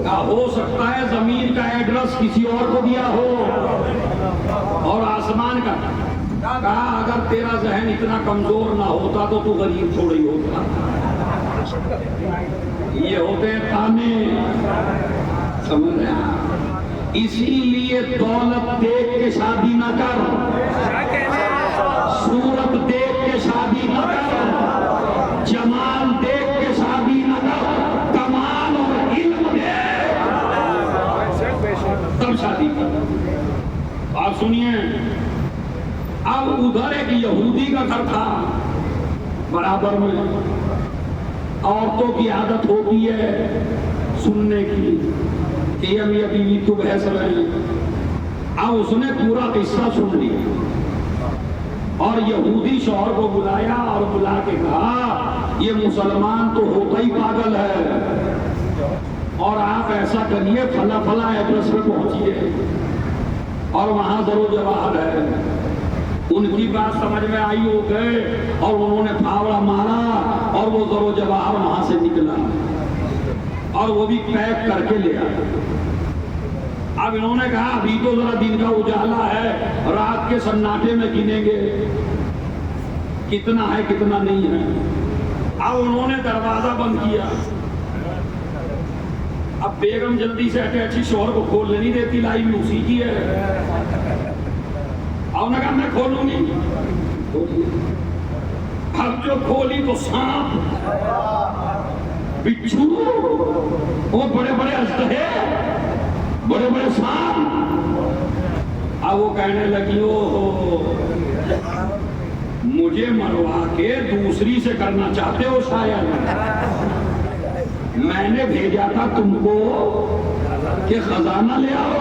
ہو سکتا ہے زمین کا ایڈریس کسی اور کو دیا ہو اور آسمان کا. کہا اگر تیرا ذہن اتنا کمزور نہ ہوتا تو تو غریب تھوڑا ہی ہوتا. یہ ہوتے ہیں تانے. سمجھ رہے ہیں؟ اسی لیے دولت دیکھ کے شادی نہ کر, صورت دیکھ کے شادی نہ کر, جمال دیکھ کے شادی نہ کر, کمال اور علم دیکھ تب شادی کر. آپ سنیے, اب ادھر ایک یہودی کا گھر تھا برابر میں. عورتوں کی عادت ہوتی ہے سننے کی کہ یہ میاں بیوی تو بحث رہے ہیں. اب اس نے پورا قصہ سن لیا اور یہودی شوہر کو بلایا اور بلا کے کہا یہ مسلمان تو ہوتا ہی پاگل ہے اور آپ ایسا کریے فلاں فلاں ایڈریس پہ پہنچیے اور وہاں ضرور جواہر ہے. ان کی بات سمجھ میں آئی ہو گئے اور انہوں نے پھاوڑا مارا اور وہ ضرور جواہر وہاں سے نکلا اور وہ بھی پیک کر کے لے آیا. اب انہوں نے کہا ابھی تو ذرا دن کا اجالا ہے, رات کے سناٹے میں گنیں گے کتنا ہے کتنا نہیں ہے. اب انہوں نے دروازہ بند کیا. اب بیگم جلدی سے اٹیچی شوہر کو کھولنے نہیں دیتی, لائی بھی اسی کی ہے. اور نے کہا میں کھولوں گی. اب جو کھولی تو سانپ, بچھو, وہ بڑے بڑے اژدہے, بڑے بڑے سانپ. اب وہ کہنے لگی او مجھے مروا کے دوسری سے کرنا چاہتے ہو شاید. میں نے بھیجا تھا تم کو کہ خزانہ لے آؤ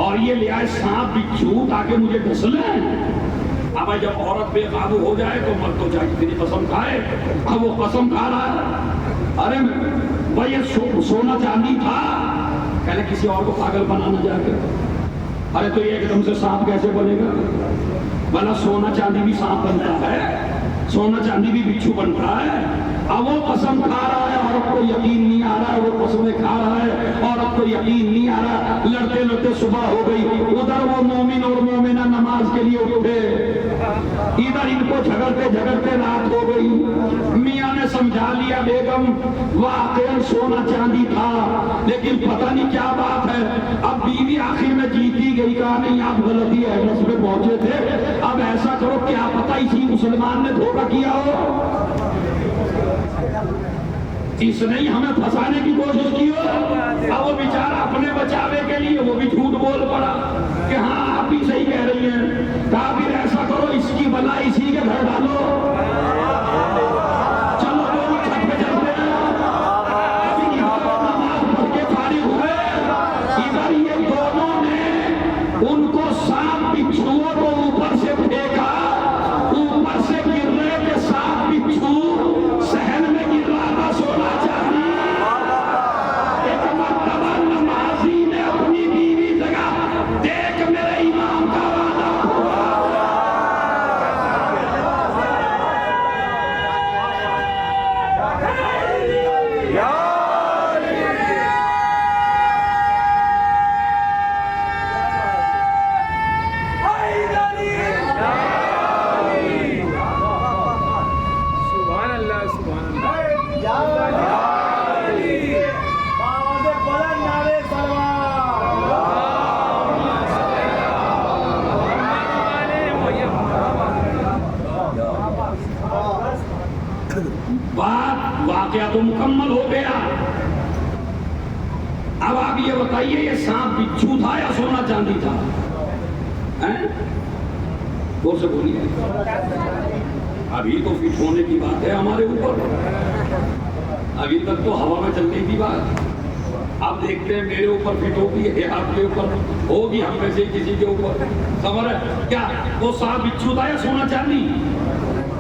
اور یہ لے آئے سانپ بچھو تاکہ مجھے ڈس لیں. اب جب عورت بے قابو ہو جائے تو مرد تو چاہے کتنی قسم کھائے. اب وہ قسم کھا رہا ہے ارے بھائی یہ سونا چاندی تھا. کہنے کسی اور کو پاگل بنانا جا کے. ارے تو یہ ایک دم سے سانپ کیسے بنے گا؟ بھلا سونا چاندی بھی سانپ بنتا ہے, سونا چاندی بھی بچھو بنتا ہے. اب وہ قسم کھا رہا ہے, عورت کو یقین نہیں آ رہا ہے, وہ قسمیں کھا رہا ہے, عورت کو یقین نہیں آ رہا. لڑتے لڑتے صبح ہو گئی. ادھر وہ مومن اور مومنہ نماز کے لیے اٹھے, ادھر ان کو جھگڑتے جھگڑتے رات ہو گئی. میاں نے سمجھا لیا بیگم واقعی سونا چاندی تھا لیکن پتہ نہیں کیا بات ہے. اب بیوی آخر میں جیتی گئی, کہا نہیں آپ غلطی ایڈریس پہ پہنچے تھے. اب ایسا کرو کیا پتہ اسی مسلمان نے دھوکہ کیا ہو, اس نے ہمیں پھنسانے کی کوشش کی ہو. اب وہ بیچارہ اپنے بچاوے کے لیے وہ بھی جھوٹ بول پڑا کہ ہاں آپ بھی صحیح کہہ رہی ہیں. کہا پھر ایسا کرو اس کی بلا اسی کے گھر ڈالو, چلو دونوں چھت پہ چلتے ہیں. ابھی نماز پڑھ کے فارغ ہوئے, ادھر یہ دونوں نے ان کو سانپ بچھوؤں کو اوپر سے پھینکا. اوپر سے گر رہے کہ سانپ بچھو صحن میں گر رہا تھا سونا چاندی. ایک مرتبہ نمازی نے اپنی بیوی جگہ دیکھ میرے امام کا وعدہ پورا. واقعہ تو مکمل ہو گیا. اب آپ یہ بتائیے یہ سانپ بچھو تھا یا سونا چاندی تھا؟ غور سے بولیے. ابھی تو فٹ ہونے کی بات ہے ہمارے اوپر, ابھی تک تو ہوا میں چلنے کی بات. آپ دیکھتے ہیں میرے اوپر فٹ ہوگی ہے, آپ کے اوپر ہوگی, ہم میں سے کسی کے اوپر. خبر ہے کیا وہ سانپ بچھو تھا یا سونا چاندی؟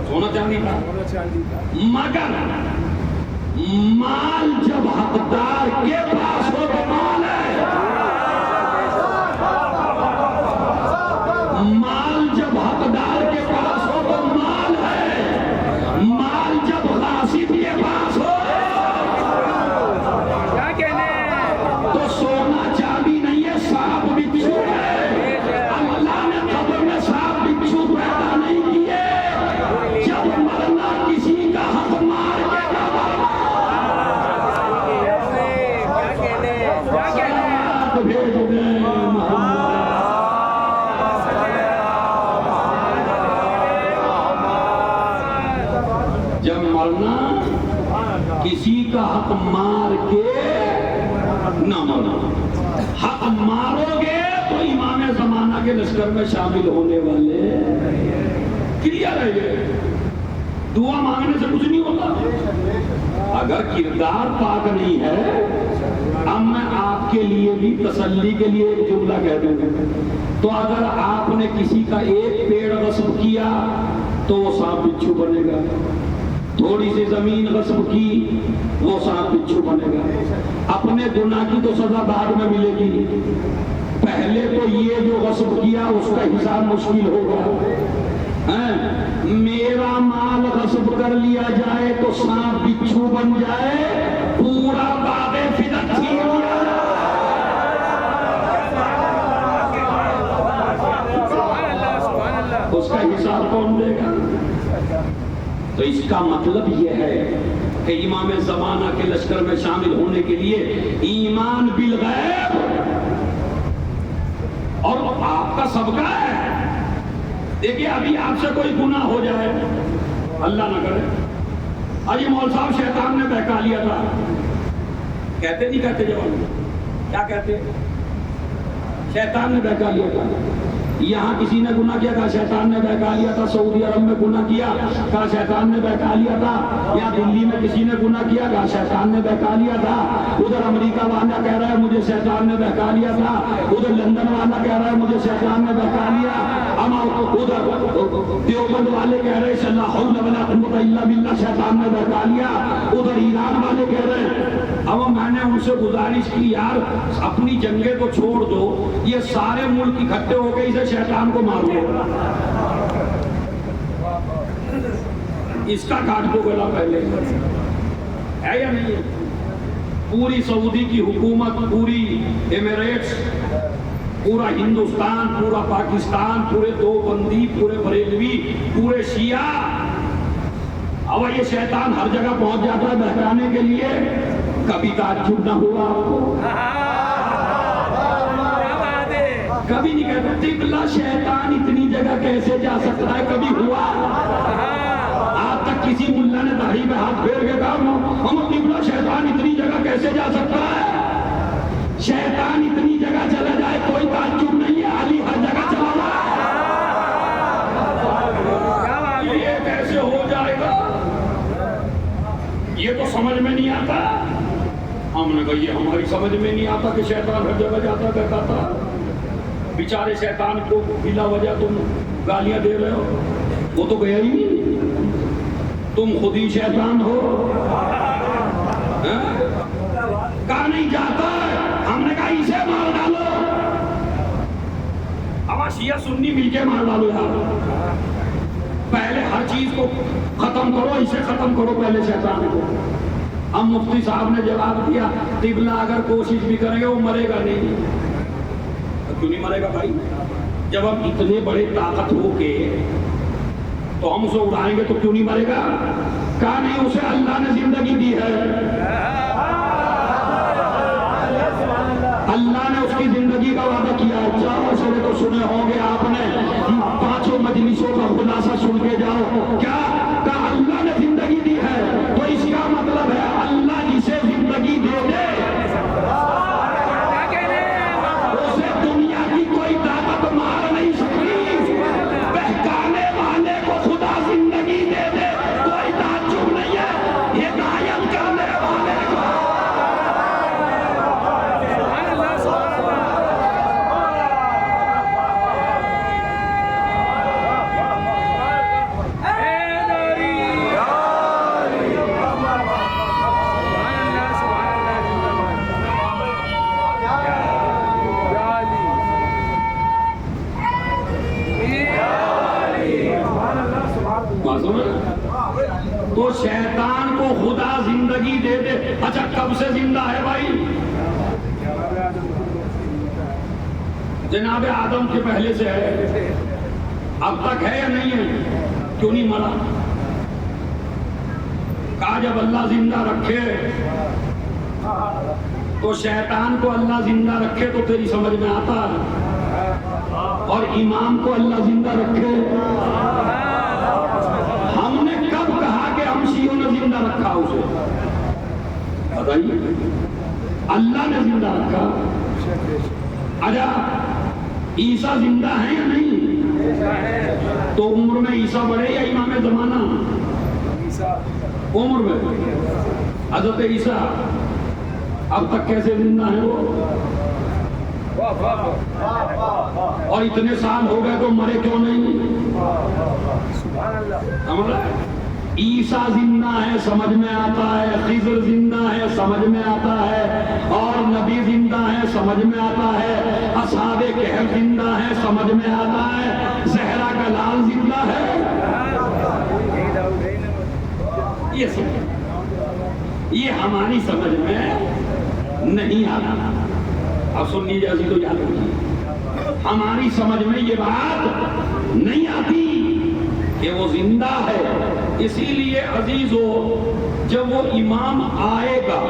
سونا چاندی تھا. مگر مال جب حقدار کے پاس ہو تو مال ہے. مال جب حقدار کے پاس ہو تو مال ہے. مال جب غاصب کے پاس ہو, کیا کہنے مارنا، کسی کا حق مار کے نہ مرنا. حق مارو گے تو امام زمانہ کے لشکر میں شامل ہونے والے. کلیئر ہے یہ؟ دعا مانگنے سے کچھ نہیں ہوتا. اگر کردار پاک نہیں ہے، اب میں آپ کے لیے بھی تسلی کے لیے ایک جملہ کہہ دوں گا. تو اگر آپ نے کسی کا ایک پیڑ غصب کیا تو وہ سانپ بچھو بنے گا. تھوڑی سی زمین غصب کی وہ سانپ بچھو بنے گا. اپنے گناہ کی تو سزا بعد میں ملے گی، پہلے تو یہ جو غصب کیا اس کا حساب مشکل ہوگا. میرا مال غصب کر لیا جائے تو سانپ بچھو بن جائے، پورا باغ فدق چھین لیا جائے. اس کا حساب کون دے گا؟ تو اس کا مطلب یہ ہے کہ امام زمانہ کے لشکر میں شامل ہونے کے لیے ایمان بالغیب اور آپ کا سبقہ ہے. دیکھیے ابھی آپ سے کوئی گناہ ہو جائے، اللہ نہ کرے، اجی مول صاحب شیطان نے بہکا لیا تھا، کہتے نہیں کہتے جواب کیا کہتے؟ شیطان نے بہکا لیا تھا. یہاں کسی نے گناہ کیا، کہا شیطان نے بہکا لیا تھا. سعودی عرب میں گناہ کیا، کہا شیطان نے بہکا لیا تھا. یا دلی میں کسی نے گناہ کیا، کہا شیطان نے بہکا لیا تھا. ادھر امریکہ والا کہہ رہا ہے مجھے شیطان نے بہکا لیا تھا. ادھر لندن والا کہہ رہا ہے مجھے شیطان نے بہکا لیا. ادھر دیوبند والے کہہ رہے ہیں لا حول ولا قوت الا باللہ شیطان نے بہکا لیا. ادھر ایران والے کہہ رہے ہیں. اب میں نے ان سے گزارش کی یار اپنی جنگیں تو چھوڑ دو، یہ سارے ملک اکٹھے ہو کے اسے شیطان کو مار لو، اس کا کاٹ دو گلا پہلے. ہے یا نہیں؟ پوری سعودی کی حکومت، پوری ایمریٹس، پورا ہندوستان، پورا پاکستان، پورے دیوبندی، پورے بریلوی، پورے شیعہ، اب یہ شیطان ہر جگہ پہنچ جاتا ہے بہکانے کے لیے. کبھی تعجب نہ ہوا آپ کو؟ کبھی نہیں کہتے طبلہ شیطان اتنی جگہ کیسے جا سکتا ہے؟ کبھی ہوا؟ آج تک کسی ملا نے داڑھی پہ ہاتھ پھیر کے کہا ہم طبلہ شیطان اتنی جگہ کیسے جا سکتا ہے؟ شیطان اتنی جگہ چلا جائے کوئی تعجب نہیں ہے، علی ہر جگہ چلا جائے. یہ کیسے ہو جائے گا؟ یہ تو سمجھ میں نہیں آتا. ہم نے کہا یہ ہماری سمجھ میں نہیں آتا کہ شیطان ہر جگہ جاتا کہتا. بیچارے شیطان کو بلا وجہ تم گالیاں دے رہے ہو، وہ تو گیا ہی نہیں، تم خود ہی شیطان ہو. کہا نہیں جاتا ہے، ہم نے کہا اسے مار ڈالو. اب شیعہ سنی مل کے مار ڈالو یار. پہلے ہر چیز کو ختم کرو، اسے ختم کرو پہلے شیطان کو. ہم مفتی صاحب نے جواب دیا طبلہ اگر کوشش بھی کریں گے وہ مرے گا نہیں. کیوں نہیں مرے گا بھائی؟ جب ہم اتنے بڑے طاقت ہو کے تو ہم اسے اڑائیں گے تو کیوں نہیں مرے گا؟ کہا نہیں اسے اللہ نے زندگی دی ہے، اللہ نے اس کی زندگی کا وعدہ کیا ہے. چاروں سرے تو سنے ہوں گے آپ نے، پانچوں مجلسوں کا خلاصہ سن کے جاؤ. کیا کہا؟ اللہ نے زندگی دی ہے. تو اس کا مطلب ہے اللہ جسے زندگی دے دے اسے دنیا کی کوئی طاقت مار نہیں سکتی. بہکانے والے کو خدا زندگی دے دے کوئی تعجب نہیں ہے، ہدایت کرنے والے کو. تو شیطان کو خدا زندگی دے دے. اچھا کب سے زندہ ہے بھائی؟ جناب آدم کے پہلے سے ہے، اب تک ہے یا نہیں ہے؟ کیوں نہیں مرا؟ کہا جب اللہ زندہ رکھے تو شیطان کو اللہ زندہ رکھے تو تیری سمجھ میں آتا ہے، اور امام کو اللہ زندہ رکھے. ہم نے کب کہا کہ ہم شیعوں نے زندہ رکھا اسے؟ بتائیے، اللہ نے زندہ رکھا۔ اچھا عیسیٰ زندہ ہے یا نہیں؟ تو عمر میں عیسیٰ بڑھے یا امام زمانہ؟ عمر میں حضرت عیسیٰ اب تک کیسے زندہ ہیں وہ؟ اور اتنے سال ہو گئے تو مرے کیوں نہیں؟ سمجھ رہے؟ عیسیٰ زندہ ہے سمجھ میں آتا ہے، خضر زندہ ہے سمجھ میں آتا ہے، اور نبی زندہ ہے سمجھ میں آتا ہے، اصحاب کہف زندہ ہے سمجھ میں آتا ہے، زہرا کا لال زندہ ہے، یہ سمجھ، یہ ہماری سمجھ میں نہیں آتا۔ اب سن لیجیے، ایسی تو یاد رکھیے، ہماری سمجھ میں یہ بات نہیں آتی کہ وہ زندہ ہے۔ اسی لیے عزیزو، جب وہ امام آئے گا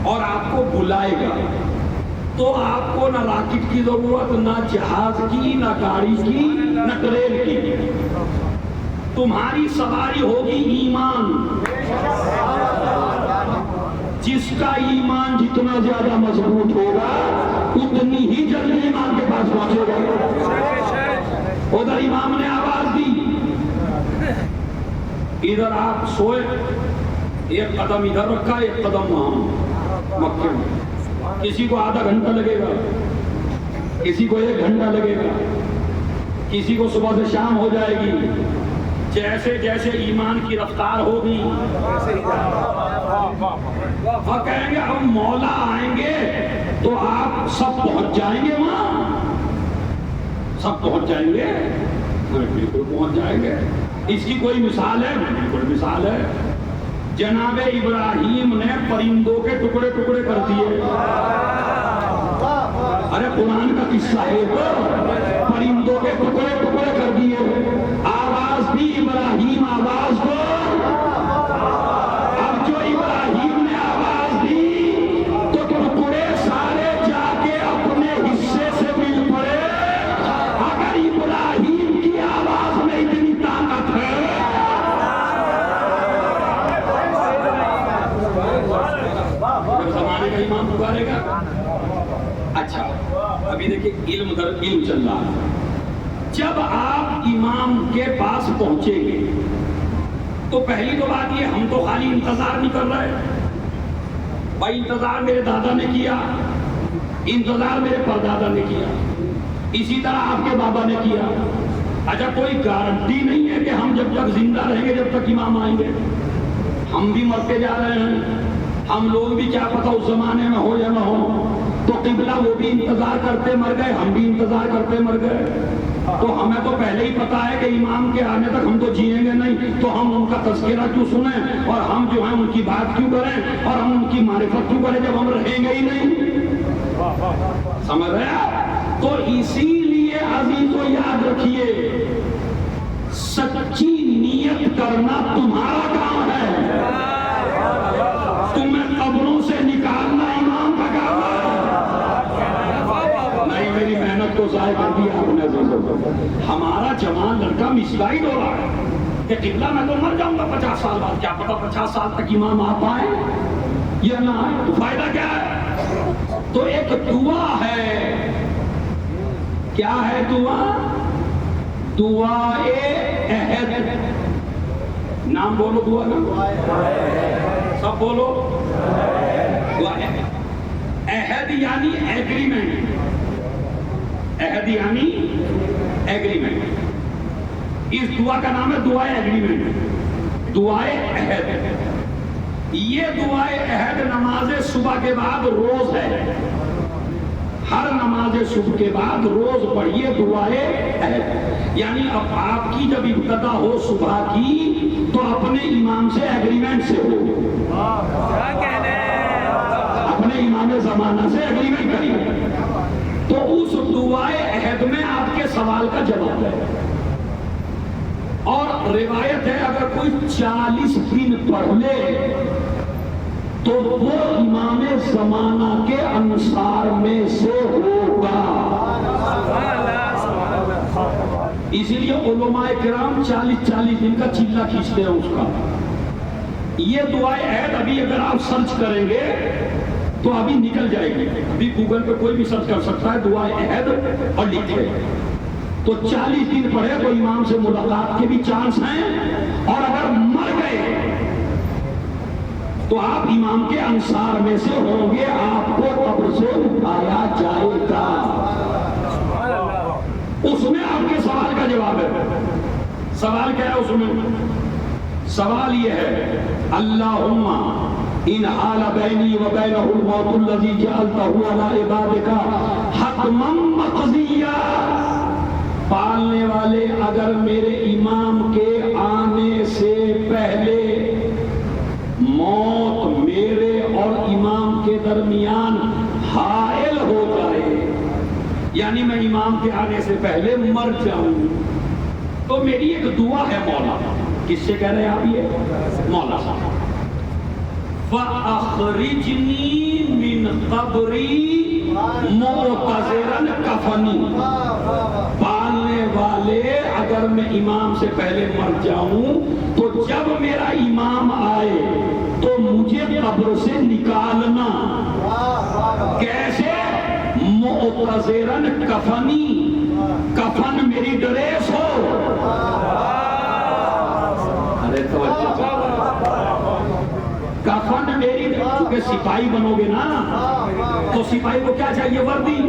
اور آپ کو بلائے گا تو آپ کو نہ راکٹ کی ضرورت، نہ جہاز کی، نہ گاڑی کی، نہ ٹرین کی، تمہاری سواری ہوگی ایمان۔ جس کا ایمان جتنا زیادہ مضبوط ہوگا اتنی ہی جلدی امام کے پاس پہنچے گا۔ ادھر امام نے آواز دی، ادھر آپ سوئے، ایک قدم ادھر رکھا ایک قدم وہاں مکے میں، کسی کو آدھا گھنٹہ لگے گا، کسی کو 1 گھنٹہ لگے گا، کسی کو صبح سے شام ہو جائے گی، جیسے جیسے ایمان کی رفتار ہوگی۔ اور کہیں گے ہم مولا آئیں گے تو آپ سب پہنچ جائیں گے، وہاں سب پہنچ جائیں گے، بالکل پہنچ جائیں گے۔ اس کی کوئی مثال ہے؟ بالکل مثال ہے۔ جناب ابراہیم نے پرندوں کے ٹکڑے ٹکڑے کر دیے، ارے قرآن کا قصہ ہے، پرندوں کے ٹکڑے ٹکڑے کر دیے، آواز دی ابراہیم آواز کو۔ اب جو ابراہیم نے آواز دی تو ٹکڑے سارے جا کے اپنے حصے سے مل پڑے۔ اگر ابراہیم کی آواز میں اتنی طاقت ہے، جب زمانے کا امام پکارے گا۔ اچھا ابھی دیکھیں، علم در علم چل رہا ہے۔ جب آپ امام کے پاس پہنچیں گے تو پہلی تو بات یہ، ہم تو خالی انتظار نہیں کر رہے بھائی، انتظار میرے دادا نے کیا، انتظار میرے پردادا نے کیا، اسی طرح آپ کے بابا نے کیا۔ اچھا کوئی گارنٹی نہیں ہے کہ ہم جب تک زندہ رہیں گے جب تک امام آئیں گے، ہم بھی مرتے جا رہے ہیں، ہم لوگ بھی کیا پتہ اس زمانے میں ہو یا نہ ہو۔ تو قبلہ وہ بھی انتظار کرتے مر گئے، ہم بھی انتظار کرتے مر گئے، تو ہمیں تو پہلے ہی پتا ہے کہ امام کے آنے تک ہم تو جیئیں گے نہیں، تو ہم ان کا تذکرہ کیوں سنیں، اور ہم جو ہیں ان کی بات کیوں کریں، اور ہم ان کی معرفت کیوں کریں جب ہم رہیں گے ہی نہیں؟ سمجھ رہے ہیں؟ تو اسی لیے عزیزو یاد رکھیے، سچی نیت کرنا تمہارا کام ہے، تمہیں قبروں سے نکالنا امام کا کام ہے۔ نہیں، میری محنت کو ضائع کر دیا آپ نے۔ ہمارا جوان لڑکا مسگائیڈ ہو رہا ہے کہ قبلہ میں تو مر جاؤں گا 50 سال بعد، کیا پتا 50 سال تک امام آ پائے یا نہ آئے، تو فائدہ کیا ہے؟ تو ایک دعا ہے، کیا ہے دعا؟ دعائے عہد۔ نام بولو دعا کا، سب بولو دعا عہد، یعنی ایگریمنٹ، عہد یعنی ایگریمنٹ۔ اس دعا کا نام ہے دعائے ایگریمنٹ، دعائے عہد۔ یہ دعائے عہد نماز صبح کے بعد روز ہے، ہر نماز صبح کے بعد روز پڑھیے دعائے عہد۔ یعنی اب آپ کی جب ابتدا ہو صبح کی تو اپنے امام سے ایگریمنٹ سے ہو، اپنے امام زمانہ سے ایگریمنٹ کریے، تو اس دعائے عہد میں آپ کے سوال کا جواب ہے۔ اور روایت ہے اگر کوئی 40 دن پڑھ لے تو وہ امام زمانہ کے انصار میں سے ہوگا۔ اسی لیے علماء کرام 40 دن کا چلہ کھینچتے ہیں اس کا، یہ دعائے عہد ابھی اگر آپ سرچ کریں گے تو ابھی نکل جائے گی. ابھی گوگل پہ کوئی بھی سرچ کر سکتا ہے دعائے عہد اور لکھے تو 40 دن پڑھے تو امام سے ملاقات کے بھی چانس ہیں. اور اگر مر گئے تو آپ امام کے انصار میں سے ہوں گے, آپ کو قبر سے اٹھایا جائے گا. اس میں آپ کے سوال کا جواب ہے. سوال کیا ہے اس میں؟ سوال یہ ہے اللہم ان حال بینی و بینہ الموت الذی جعلتہ علی عبادک حتما مقضیا. پالنے والے اگر میرے امام کے آنے سے پہلے موت میرے اور امام کے درمیان حائل ہو جائے, یعنی میں امام کے آنے سے پہلے مر جاؤں, تو میری ایک دعا ہے مولا. کس سے کہہ رہے ہیں آپ؟ یہ مولا صاحب. فَأَخْرِجْنِي مِنْ قَبْرِي مُعْتَذِرًا كَفَنِي. پالنے والے اگر میں امام سے پہلے مر جاؤں تو جب میرا امام آئے تو مجھے قبر سے نکالنا. کیسے؟ مُعْتَذِرًا كَفَنِي, کفن میری ڈریس ہو. کفن میری, چونکہ سپاہی بنو گے نا تو سپاہی کو کیا چاہیے؟ وردی.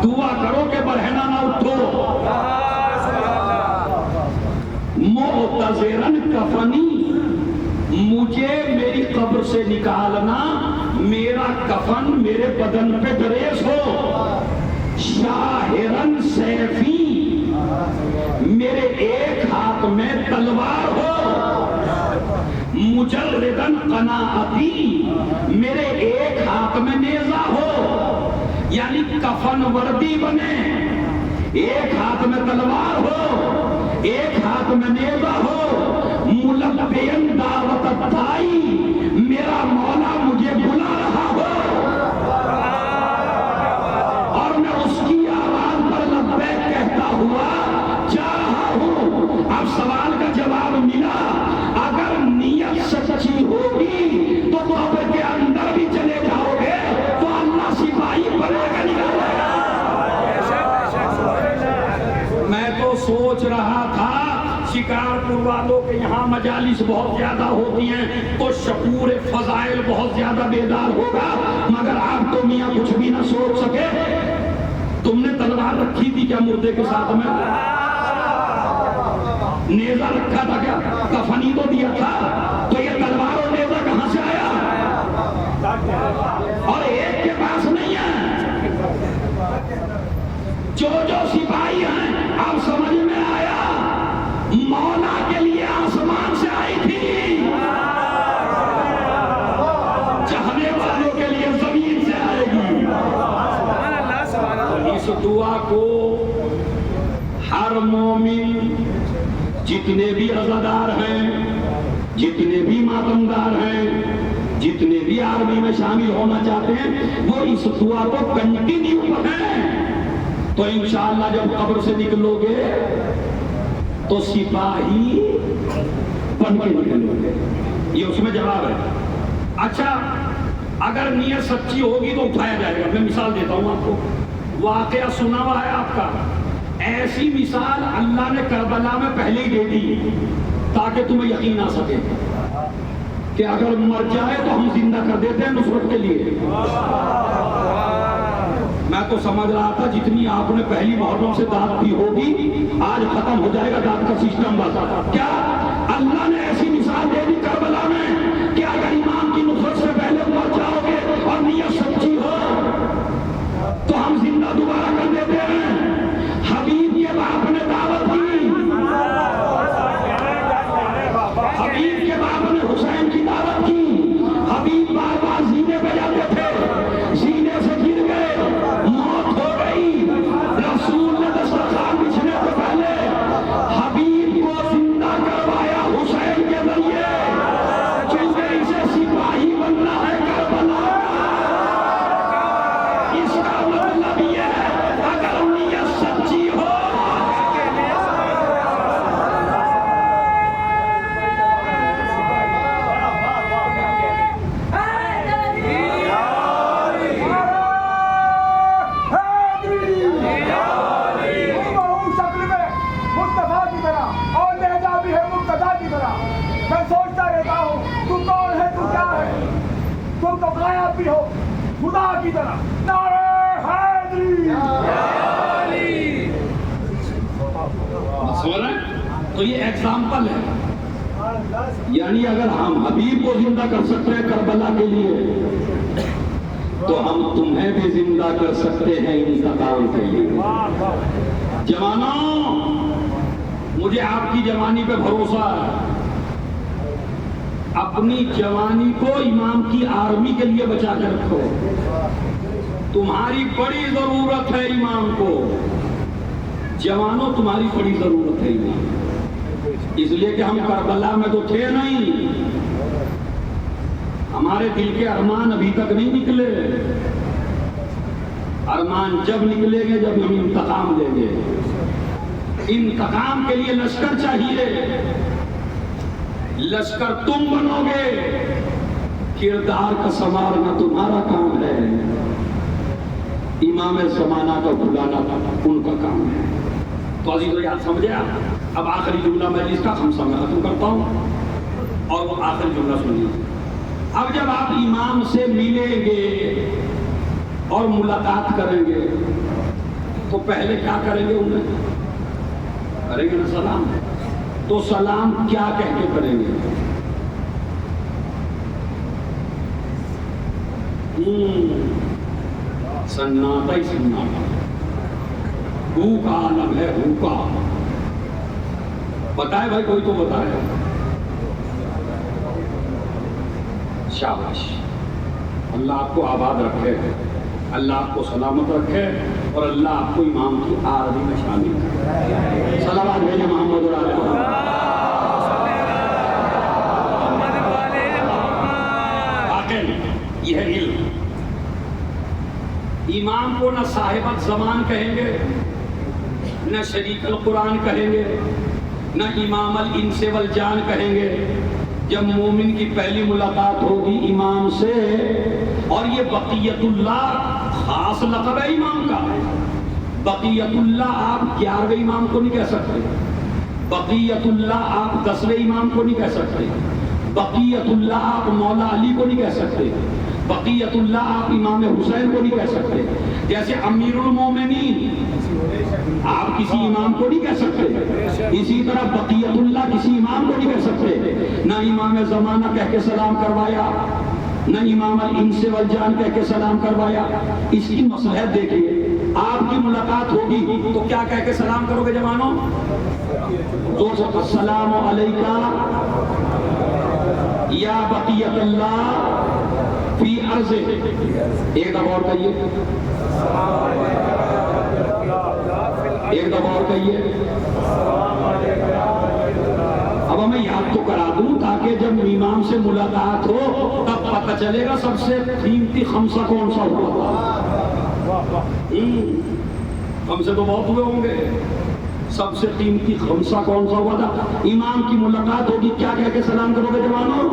دعا کرو کہ برہنہ نہ اٹھو. معتذرن کفنی, مجھے میری قبر سے نکالنا, میرا کفن میرے بدن پہ ڈریس ہو. شاہرن سیفی, میرے ایک ہاتھ میں تلوار ہو. مجردن قناعتی, میرے ایک ہاتھ میں نیزہ ہو. یعنی کفن وردی بنے, ایک ہاتھ میں تلوار ہو, ایک ہاتھ میں نیزہ ہو. ملبین دعوت الدائی, میرا مولا مجھے بلا رہا ہو اور میں اس کی آواز پر لبیک کہتا ہوا جا رہا ہوں. اب سوال کا جواب ملا. اگر نیت سچی ہوگی تو قبر کے اندر بھی چلے جاؤ گے تو اللہ سپاہی بنا کر نکالے گا. میں تو سوچ رہا تھا شکارپور والوں کے یہاں مجالس بہت زیادہ ہوتی ہیں تو شکور فضائل بہت زیادہ بیدار ہوگا, مگر آپ تو میاں کچھ بھی نہ سوچ سکے. تم نے تلوار رکھی تھی کیا مردے کے ساتھ میں؟ نیزہ رکھا تھا کیا؟ کفنی تو دیا تھا, تو یہ تلوار اور نیزہ کہاں سے آیا؟ اور ایک کے پاس نہیں ہے. جو سپاہی ہیں اب سمجھ میں آیا, مولا کے لیے آسمان سے آئی تھی, چاہنے والوں کے لیے زمین سے آئے گی. اس دعا کو ہر مومن, جتنے بھی عزادار ہیں, جتنے بھی ماتمدار ہیں, جتنے بھی آرمی میں شامل ہونا چاہتے ہیں, وہ اس دعا کو کنٹینیو پڑھیں. تو انشاءاللہ جب قبر سے نکلو گے تو سپاہی بن کے نکلو گے. یہ اس میں جواب ہے. اچھا, اگر نیت سچی ہوگی تو اٹھایا جائے گا. میں مثال دیتا ہوں آپ کو, واقعہ سنا ہوا ہے آپ کا. ایسی مثال اللہ نے کربلا میں پہلے ہی دے دی تاکہ تمہیں یقین آ سکے کہ اگر مر جائے تو ہم زندہ کر دیتے ہیں نصرت کے لیے. میں تو سمجھ رہا تھا جتنی آپ نے پہلی محرم سے داد دی ہوگی آج ختم ہو جائے گا داد کا سسٹم. بس کیا اللہ نے ایسی مثال دے دی کربلا میں کہ اگر امام کی نصرت سے پہلے مر جاؤ گے اور نیت سچی ہو تو ہم زندہ دوبارہ کر دیتے ہیں. حبیب کے باپ نے دعوت دی, حبیب کے باپ نے حسین کی دعوت کی. حبیب بار بار سینے پہ جاتے تھے, سینے سے گر گئے, موت ہو گئی. رسول نے دسترخوان بچھنے سے پہلے حبیب کو زندہ کروایا حسین کے ذریعے. ہو تو غائب بھی ہو، خدا کی طرح نعرہ حیدری۔ سمجھ رہے ہیں؟ تو یہ ایگزامپل ہے، یعنی اگر ہم حبیب کو زندہ کر سکتے ہیں کربلا کے لیے تو ہم تمہیں بھی زندہ کر سکتے ہیں انتقام کے لیے۔ جوانوں، مجھے آپ کی جوانی پہ بھروسہ ہے، اپنی جوانی کو امام کی آرمی کے لیے بچا کے رکھو، تمہاری بڑی ضرورت ہے امام کو، جوانوں تمہاری بڑی ضرورت ہے امام، اس لیے کہ ہم کربلا میں تو تھے نہیں، ہمارے دل کے ارمان ابھی تک نہیں نکلے، ارمان جب نکلیں گے جب ہم انتقام لیں گے، انتقام کے لیے لشکر چاہیے، لشکر تم بنو گے، کردار کا سنوارنا تمہارا کام ہے، امام زمانہ کا بلانا ان کا کام ہے۔ تو عزیزو یاد سمجھے آپ؟ اب آخری جملہ میں جس کا خمسہ میں ختم کرتا ہوں اور وہ آخری جملہ سنیے۔ اب جب آپ امام سے ملیں گے اور ملاقات کریں گے تو پہلے کیا کریں گے؟ انہیں کریں گے نا سلام، تو سلام کیا کہہ کے کریں گے؟ سناٹا ہی سناٹا، ہو کا عالم ہے، ہو کا، بتائے بھائی کوئی تو بتائے۔ شاباش، اللہ آپ کو آباد رکھے، اللہ آپ کو سلامت رکھے، اور اللہ آپ کو امام کی آرمی میں شامل کرے۔ صلوات بھیجے محمد اور آل محمد۔ واقعی یہ ہے علم۔ امام کو نہ صاحب زمان کہیں گے، نہ شریک القرآن کہیں گے، نہ امام الانس والجان کہیں گے۔ جب مومن کی پہلی ملاقات ہوگی امام سے، اور یہ بقیت اللہ خاص لقب ہے امام کا، بقیت اللہ آپ 11ویں امام کو نہیں کہہ سکتے، بقیت اللہ آپ 10ویں امام کو نہیں کہہ سکتے، بقیت اللہ آپ مولا علی کو نہیں کہہ سکتے، بقیت اللہ آپ امام حسین کو نہیں کہہ سکتے۔ جیسے امیر المومنین آپ کسی امام کو نہیں کہہ سکتے، اسی طرح بقیت اللہ کسی امام کو نہیں کہہ سکتے۔ نہ امام زمانہ کہہ کے سلام کروایا، نہ امام الانس والجان کہہ کے سلام کروایا۔ اس کی مصلحت دیکھیے، آپ کی ملاقات ہوگی تو کیا کہہ کے سلام کرو گے جوانوں؟ السلام علیکہ یا بقیت اللہ فی ارض، ایک دفعہ اور کہیے، ایک دفعہ اور کہیے۔ اب ہمیں یاد تو کرا دوں تاکہ جب امام سے ملاقات ہو تب پتہ چلے گا سب سے قیمتی خمسہ کون سا ہوا تھا۔ ہم سے تو بہت ہوئے ہوں گے، سب سے قیمتی خمسہ کون سا ہوا تھا؟ امام کی ملاقات ہوگی، کیا کہہ کے سلام کرو گے جوانوں؟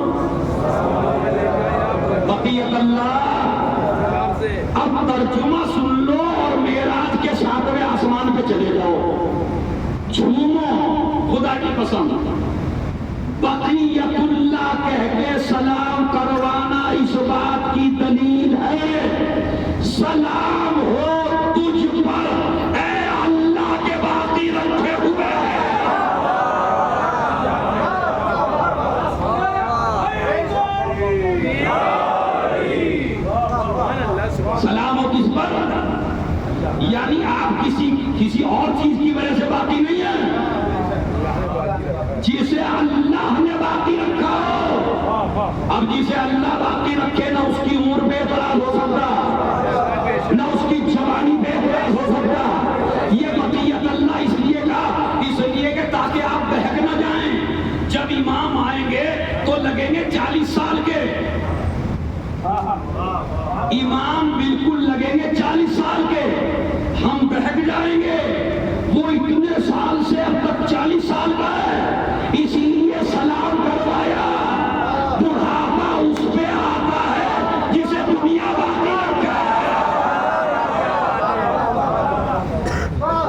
بقیت اللہ۔ اب ترجمہ سن لو اور معراج کے 7ویں آسمان پہ چلے جاؤ، جھومو، خدا کی قسم، بقیت اللہ کہہ کے سلام کروانا اس بات کی دلیل ہے سلام ہو تجھ پر اے اللہ کے باقی رکھے ہوئے۔ سلام ہو کس پر؟ یعنی آپ کسی اور چیز کی وجہ سے باقی نہیں ہے، جسے اللہ نے باقی رکھا ہو۔ اب جسے اللہ باقی رکھے نہ اس کی عمر بے دراز ہو سکتا، نہ اس کی جوانی بے دراز ہو سکتا۔ یہ بقیت اللہ اس لیے کہا، اس لیے کہ تاکہ آپ بہک نہ جائیں۔ جب امام آئیں گے تو لگیں گے 40 سال کے، امام بالکل لگیں گے 40 سال کے، ہم بہک جائیں گے۔ وہ اتنے سال سے اب تک 40 سال کا ہے، اسی لیے سلام کروایا۔ بڑھاپا اس پہ آتا ہے جسے دنیا باقی رکھا ہے،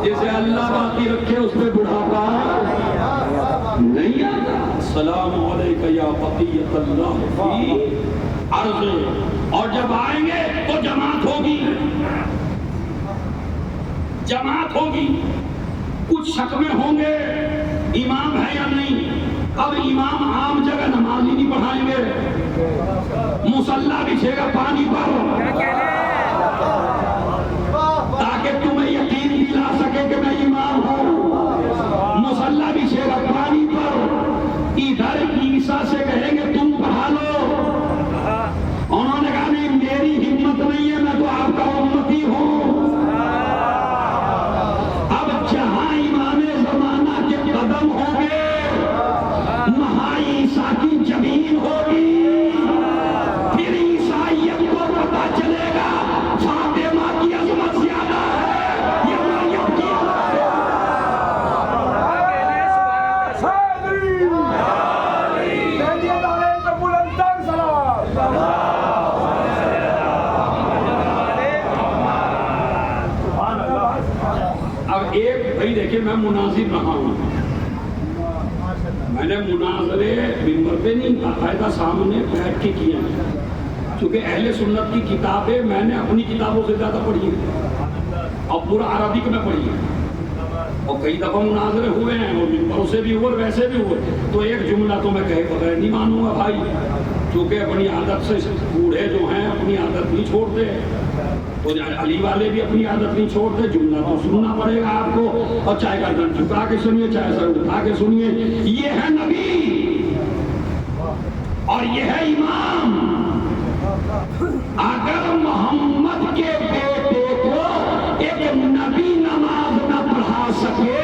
جسے اللہ باقی رکھے اس پہ بڑھاپا نہیں آتا۔ السلام علیکم یا بقیت اللہ فی ارض اور جب آئیں گے تو جماعت ہوگی، جماعت ہوگی. کچھ شک میں ہوں گے امام ہے یا نہیں. اب امام عام جگہ نماز ہی نہیں پڑھائیں گے، مصلی بچھے گا پانی پر تاکہ تمہیں یقین دلا سکے کہ میں امام ہوں. مصلی بچھے گا پانی پر، ادھر عیسیٰ سے کہیں گے تم پڑھا لو. انہوں نے کہا نہیں میری ہمت نہیں ہے، میں تو آپ کا امتی ہوں. اب جہاں امام زمانہ کے قدم ہوں گے وہاں عیسیٰ کی زمین ہوگی. پھر عیسائیت کو پتا چلے گا فاطمہ کی عظمت زیادہ ہے یا مریم کی. اب ایک بھائی دیکھیں میں مناظر رہا ہوں، میں نے مناظرے منبر پہ نہیں باقاعدہ سامنے بیٹھ کے کیے ہیں، کیونکہ اہل سنت کی کتابیں میں نے اپنی کتابوں سے زیادہ پڑھی ہیں اور پورا عربک میں پڑھی ہے. اور کئی دفعہ مناظرے ہوئے ہیں اور منبروں سے بھی ہوئے اور ویسے بھی ہوئے. تو ایک جملہ تو میں کہے بغیر نہیں مانوں گا بھائی، کیونکہ اپنی عادت سے بوڑھے جو ہیں اپنی عادت نہیں چھوڑتے، تو علی والے بھی اپنی عادت نہیں چھوڑتے. جملہ تو سننا پڑے گا آپ کو، اور چاہے گردن جھکا کے سنیے چاہے سر اٹھا کے سنیے. یہ ہے نبی اور یہ ہے امام. اگر محمد کے بیٹے کو ایک نبی نماز نہ پڑھا سکے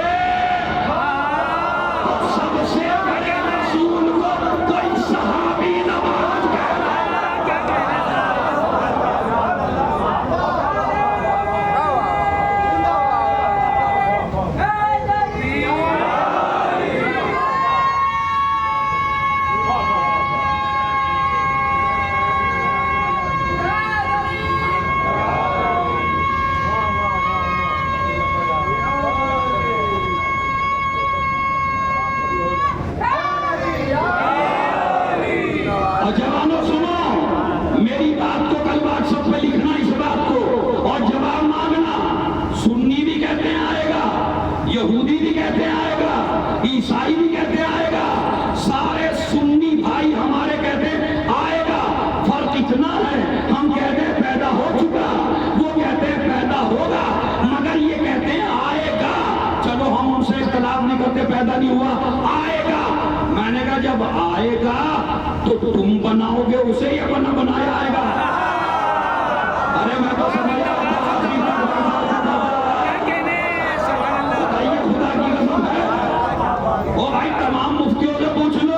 تو سب سے بڑے رسول کو کوئی صحابی نماز کہنا. یہودی بھی کہتے آئے گا، عیسائی بھی کہتے آئے گا، سارے سنی بھائی ہمارے کہتے آئے گا. فرق اتنا ہے ہم کہتے ہیں پیدا ہو چکا، وہ کہتے ہیں پیدا ہوگا، مگر یہ کہتے ہیں آئے گا. چلو ہم ان سے اختلاف نہیں کرتے، پیدا نہیں ہوا آئے گا. میں نے کہا جب آئے گا تو تم بناؤ گے اسے یا بنایا آئے گا؟ ارے میں تو سمجھ رہا ہوں او بھائی تمام مفتیوں سے پوچھ لو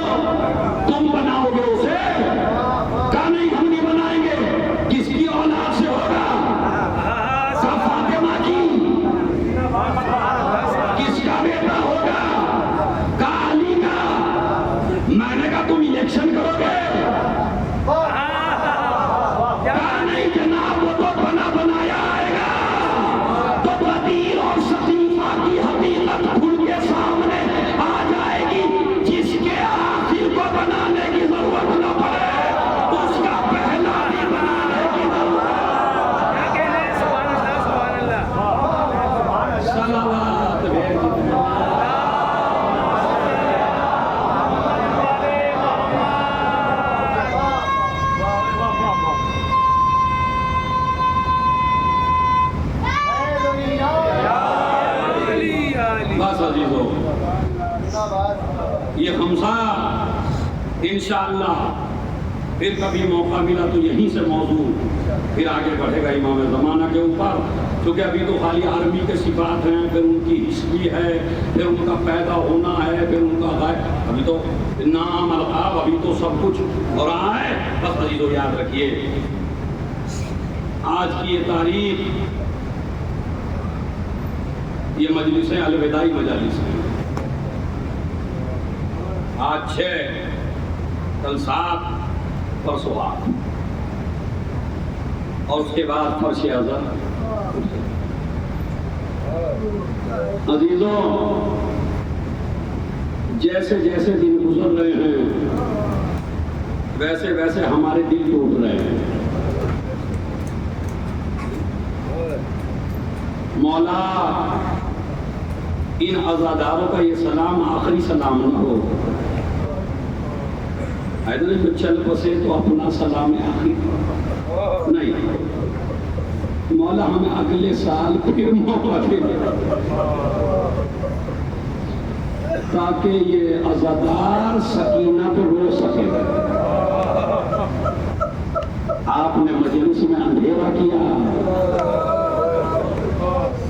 تم بناؤ گے اسے؟ کہا نہیں ہم نہیں بنائیں گے. کس کی اولاد سے ہوگا؟ کہا فاطمہ کی. کس کا بیٹا ہوگا؟ کہا علی کا. میں نے کہا تم الیکشن کرو گے؟ کہا نہیں جناب وہ تو بنایا آئے گا. تو بدیل اور شفیفہ کی حقیقت کھل کے سامنے آ جائے گی. جس کے آخر کو بنانے کی ضرورت نہ پڑے اس کا پہلا بھی بنانے کی ضرورت. صلوات بھیج بس عزیزو. یہ خمسہ انشاءاللہ پھر کبھی موقع ملا تو یہیں سے موضوع پھر آگے بڑھے گا امام زمانہ کے اوپر، کیونکہ ابھی تو خالی آرمی کے صفات ہیں، پھر ان کی ہسٹری ہے، پھر ان کا پیدا ہونا ہے، پھر ان کا غائب، ابھی تو نام القاب ابھی تو سب کچھ ہو رہا ہے. بس عزیزو یاد رکھیے آج کی یہ تاریخ، یہ مجلسیں الوداعی مجالس ہیں. آج 6 کل 7 پرسوں 8 اور اس کے بعد فرش اعظم. عزیزوں جیسے جیسے دن گزر رہے ہیں ویسے ویسے ہمارے دل ٹوٹ رہے ہیں. مولا ان عزاداروں کا یہ سلام آخری سلام نہ ہو، حیدر جو چل بسے تو اپنا سلام آخری نہیں، مولا ہمیں اگلے سال پھر موقع دے تاکہ یہ عزادار سکینہ کو رو سکے۔ آپ نے مجلس میں اندھیرا کیا،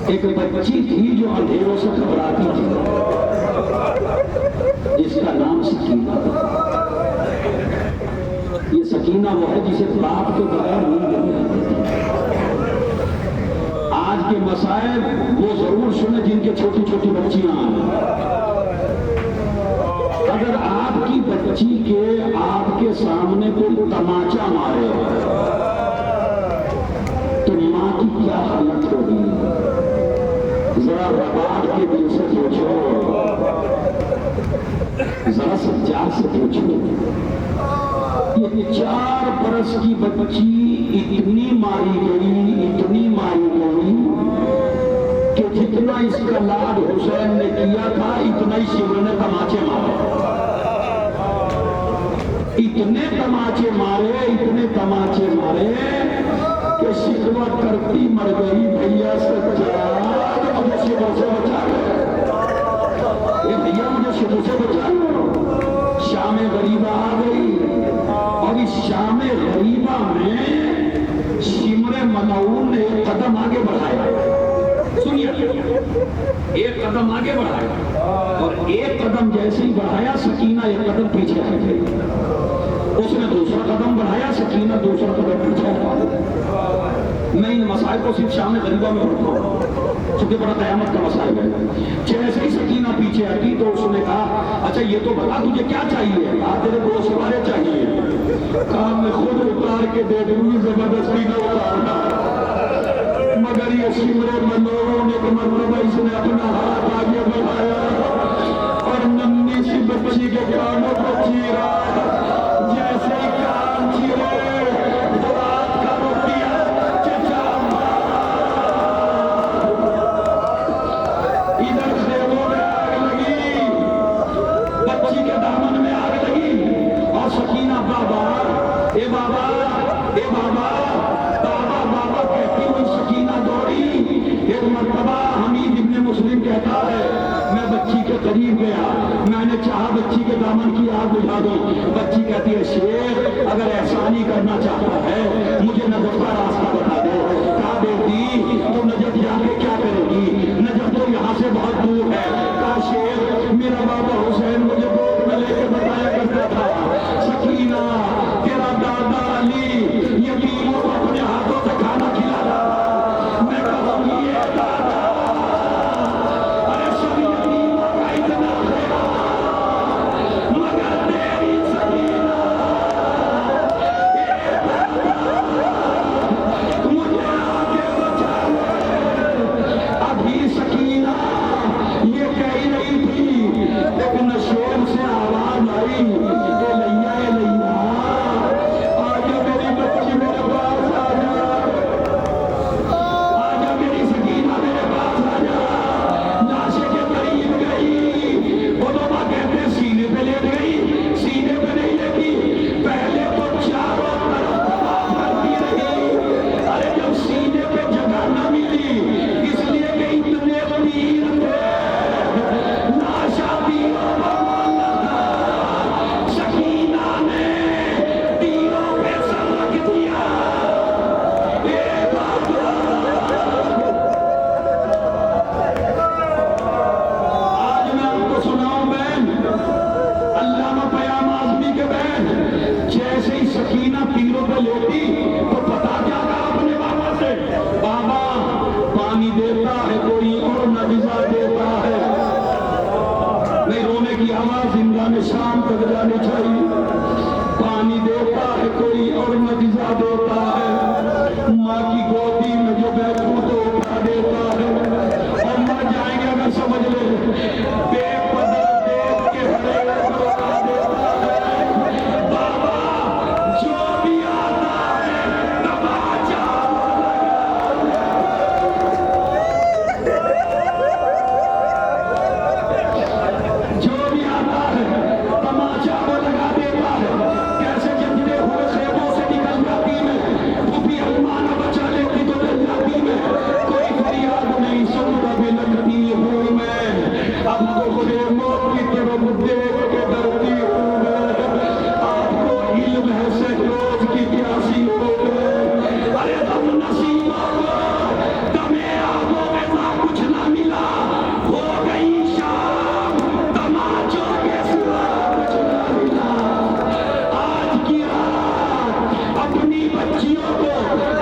ایک بچی تھی جو اندھیروں سے گھبراتی تھی جس کا نام سکینہ تھا۔ یہ سکینہ وہ ہے جسے باپ کے بغیر نیند نہیں آتی۔ آج کے مسائل وہ ضرور سنیں جن کے چھوٹی چھوٹی بچیاں ہیں۔ اگر آپ کی بچی کے آپ کے سامنے کوئی تماچا مارے تو ماں کی کیا حالت ہوگی؟ ذرا رباب کے دل سے پوچھو، ذرا سجاد سے پوچھو۔ یہ 4 برس کی بچی اتنی ماری گئی کہ جتنا اس کا لاد حسین نے کیا تھا اتنا ہی شمر نے تماچے مارے، اتنے تماچے مارے کہ شکوہ کرتی مر گئی، بھیا سجاد مجھے شکوہ سے بچا گئے، یہ بھیا مجھے شکوہ سے بچا گئے۔ شام غریبہ آ گئی اور اس شام غریبہ میں شمر ملعون نے ایک قدم آگے بڑھایا، سنیے، ایک قدم آگے بڑھایا اور ایک قدم جیسے ہی بڑھایا سکینہ ایک قدم پیچھے ہٹ گئی، اس نے دوسرا قدم بڑھایا، سکینہ دوسرا قدم پیچھے ہٹا۔ میں ان مسائل کو صرف شام غریبہ میں پڑھتا ہوں چونکہ بڑا قیامت کا مسائل ہے۔ جیسے ہی سکینہ پیچھے ہٹی تو اس نے کہا اچھا یہ تو بتا تجھے کیا چاہیے؟ آپ تیرے گوشت والے چاہیے؟ کہا میں خود اتار کے دے دوں گی، زبردستی نہ اتارنا۔ مگر یہ شمر ملعون ایک مرتبہ اس نے اپنا ہاتھ آگے بڑھایا اور ننھی سی بچی کے کانوں کو چیرا، جیسے ہی کان چیرے رات کا روٹیا چچا ادھر سے وہ میں آگ لگی، بچی کے دامن میں آگ لگی اور سکینہ بابا اے بابا اے بابا بابا بابا کہتی ہوئی سکینہ دوڑی۔ ایک مرتبہ حمید ابن مسلم کہتا ہے میں بچی کے قریب گیا، میں نے چاہا بچی کے دامن کی آگ بجھا دو، بچی کہتی ہے شیر اگر احسانی کرنا چاہتا ہے مجھے نجف کا راستہ بتا دے۔ کہا بیٹی تو نجف جا کے کیا کرے گی؟ نجف تو یہاں سے بہت دور ہے۔ کہا شیر میرا بابا حسین مجھے گود میں لے کے بتایا کرتا تھا سکینہ تیرا دادا علی یتیموں کو اپنے ہاتھوں سے کھانا کھلا رہا، میں کہوں گی یہ دادا ارے سب یتیموں کا اتنا خیال مگر تیری سکینہ یہ دادا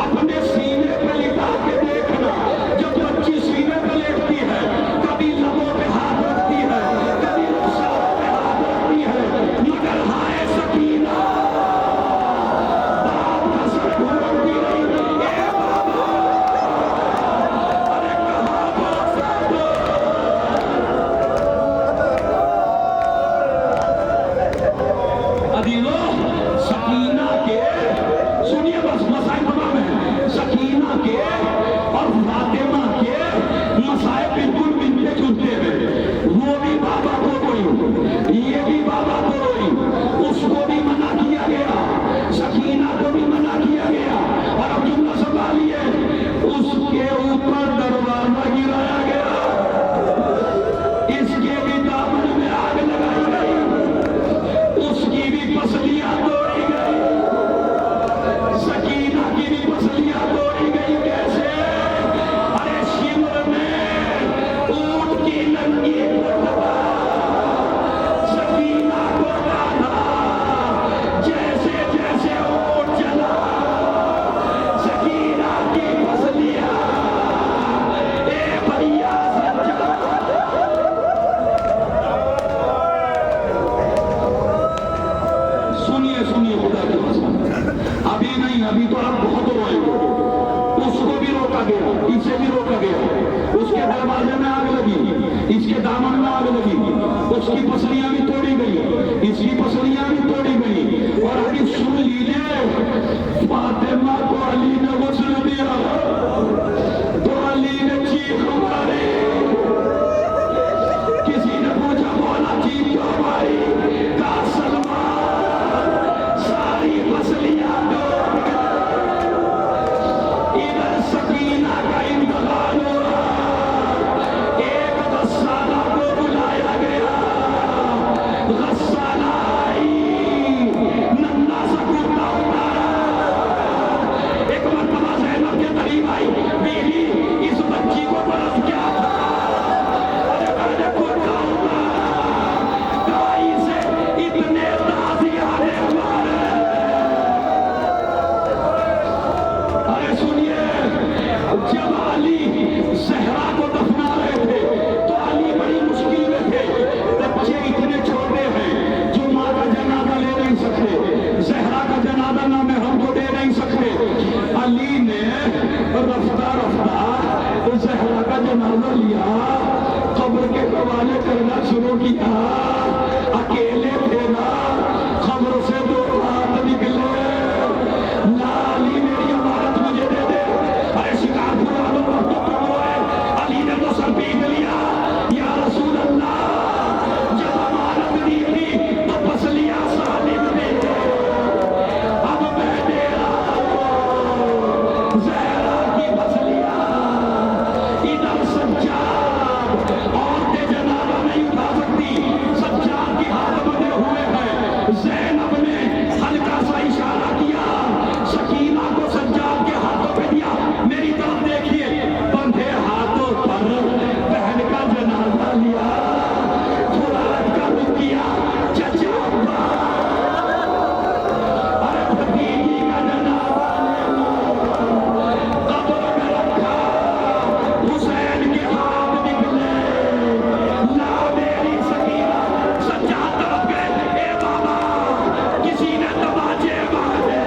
اپنے سینے پہ لٹا کے دیکھنا، جب بچی سینے پہ لیٹتی ہے کبھی لبوں پہ ہاتھ رکھتی ہے، کبھی رخساروں پہ ہاتھ رکھتی ہے، مگر ہائے سکینہ باپ کا سر ڈھونڈتی رہی، اے بابا ارے کہاں پہنچا تو عزیزو سکینہ کے سنیے بس مسائل تمام ہیں، سکینہ کے اور فاطمہ کے مسائل بالکل ملتے جلتے ہیں، وہ بھی بابا کو روئی، یہ بھی بابا کو روئی، اس کو بھی منع کیا گیا، سکینہ کو بھی منع کیا گیا، اور اب جملہ سنبھالیے اس کے اوپر دروازہ گرایا گیا، اس کے بھی دامن میں آگ لگائی گئی، اس کی بھی پسلیاں توڑی گئی، سکینہ کی بھی پسلیاں توڑی گئی، کیسے؟ ارے شمر میں اونٹ کی ننگی کو دبا، سکینہ کو باندھا، جیسے جیسے اونٹ چلا، سکینہ کی پسلیاں اے بھیا سجا، سنیے خدا کی قسم، ابھی نہیں، ابھی تو آپ بہت روئے، اس کو بھی روکا گیا، اسے بھی روکا گیا، اس کے دروازے میں آگ لگی، اس کے دامن میں آگ لگی، اس کی پسلیاں بھی توڑی گئی، اس کی پسلیاں بھی توڑی گئی، اور ابھی سن لیجیے فاطمہ کو علی نے غسل دیا تو علی نے چیخ ماری، کسی نے پوچھا مولا چیخ کیوں ماری؟ کہا سلمان ساری پسلیاں توڑ گئے، ادھر سکینہ کا انتقال ہوا، ایک غسالہ کو بلایا گیا، غسالہ آئی، ننھا سا کرتا اتارا، ایک مرتبہ زینب کے قریب آئی، بیوی اس بچی کو برس کیا تھا؟ ارے میں نے کرتا اتارا، کائی سے اتنے تازیانے مارے، ارے سنیے جب علی زہرا کو دفنا رہے تھے تو علی بڑی مشکل میں تھے، بچے اتنے چھوٹے ہیں جو ماں کا جنازہ لے نہیں سکتے، زہرا کا جنازہ نہ محرم کو دے نہیں سکتے، علی نے رفتہ زہرا کا جنازہ لیا، قبر کے حوالے کرنا شروع کیا، اکیلے تھے نا، قبر سے دو ہاتھ نکلے، لا علی میری امانت مجھے دے دے، ارے شکارپور والوں وقت تو ہوئے، علی نے تو سر پیٹ لیا، یا رسول اللہ جب امانت دی تھی تو پسلیاں سالم دے دے، اب میں دے رہا ہوں زہرا کی پسلیاں، ادھر سجاد عورتیں جنازہ نہیں اٹھا سکتی، سجاد کے ہاتھ بندھے ہوئے ہیں، زینب نے ہلکا سا اشارہ کیا، سکینہ کو سجاد کے ہاتھوں پہ دیا، میری طرف دیکھیے، بندھے ہاتھوں پر بہن کا جنازہ لیا، خراد کا رخ کیا، چچا ابا، ارے بھتیجی کا جنازہ قبر میں رکھا، حسین کے ہاتھ نکلے، لا میری سکینہ، سجاد طرف گئے، اے بابا کسی نے تماچے مارے،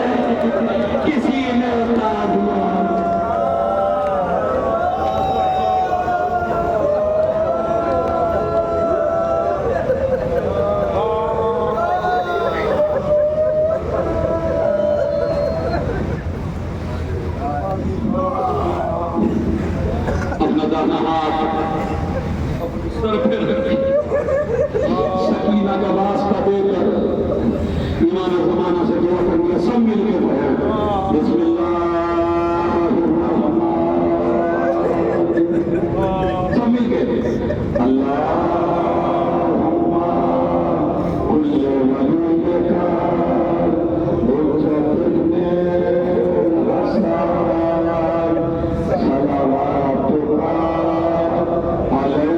کسی نے اتار دیا، اپنا دانا ہاتھ سر پھر سکینہ کا واسطہ دے کر ایمان زمانہ سے دعا کرنی ہے، سب مل کے پڑھیں، بسم اللہ الرحمن، سب مل کے اللہم کل ولیک حجتنا صلواتک علیہ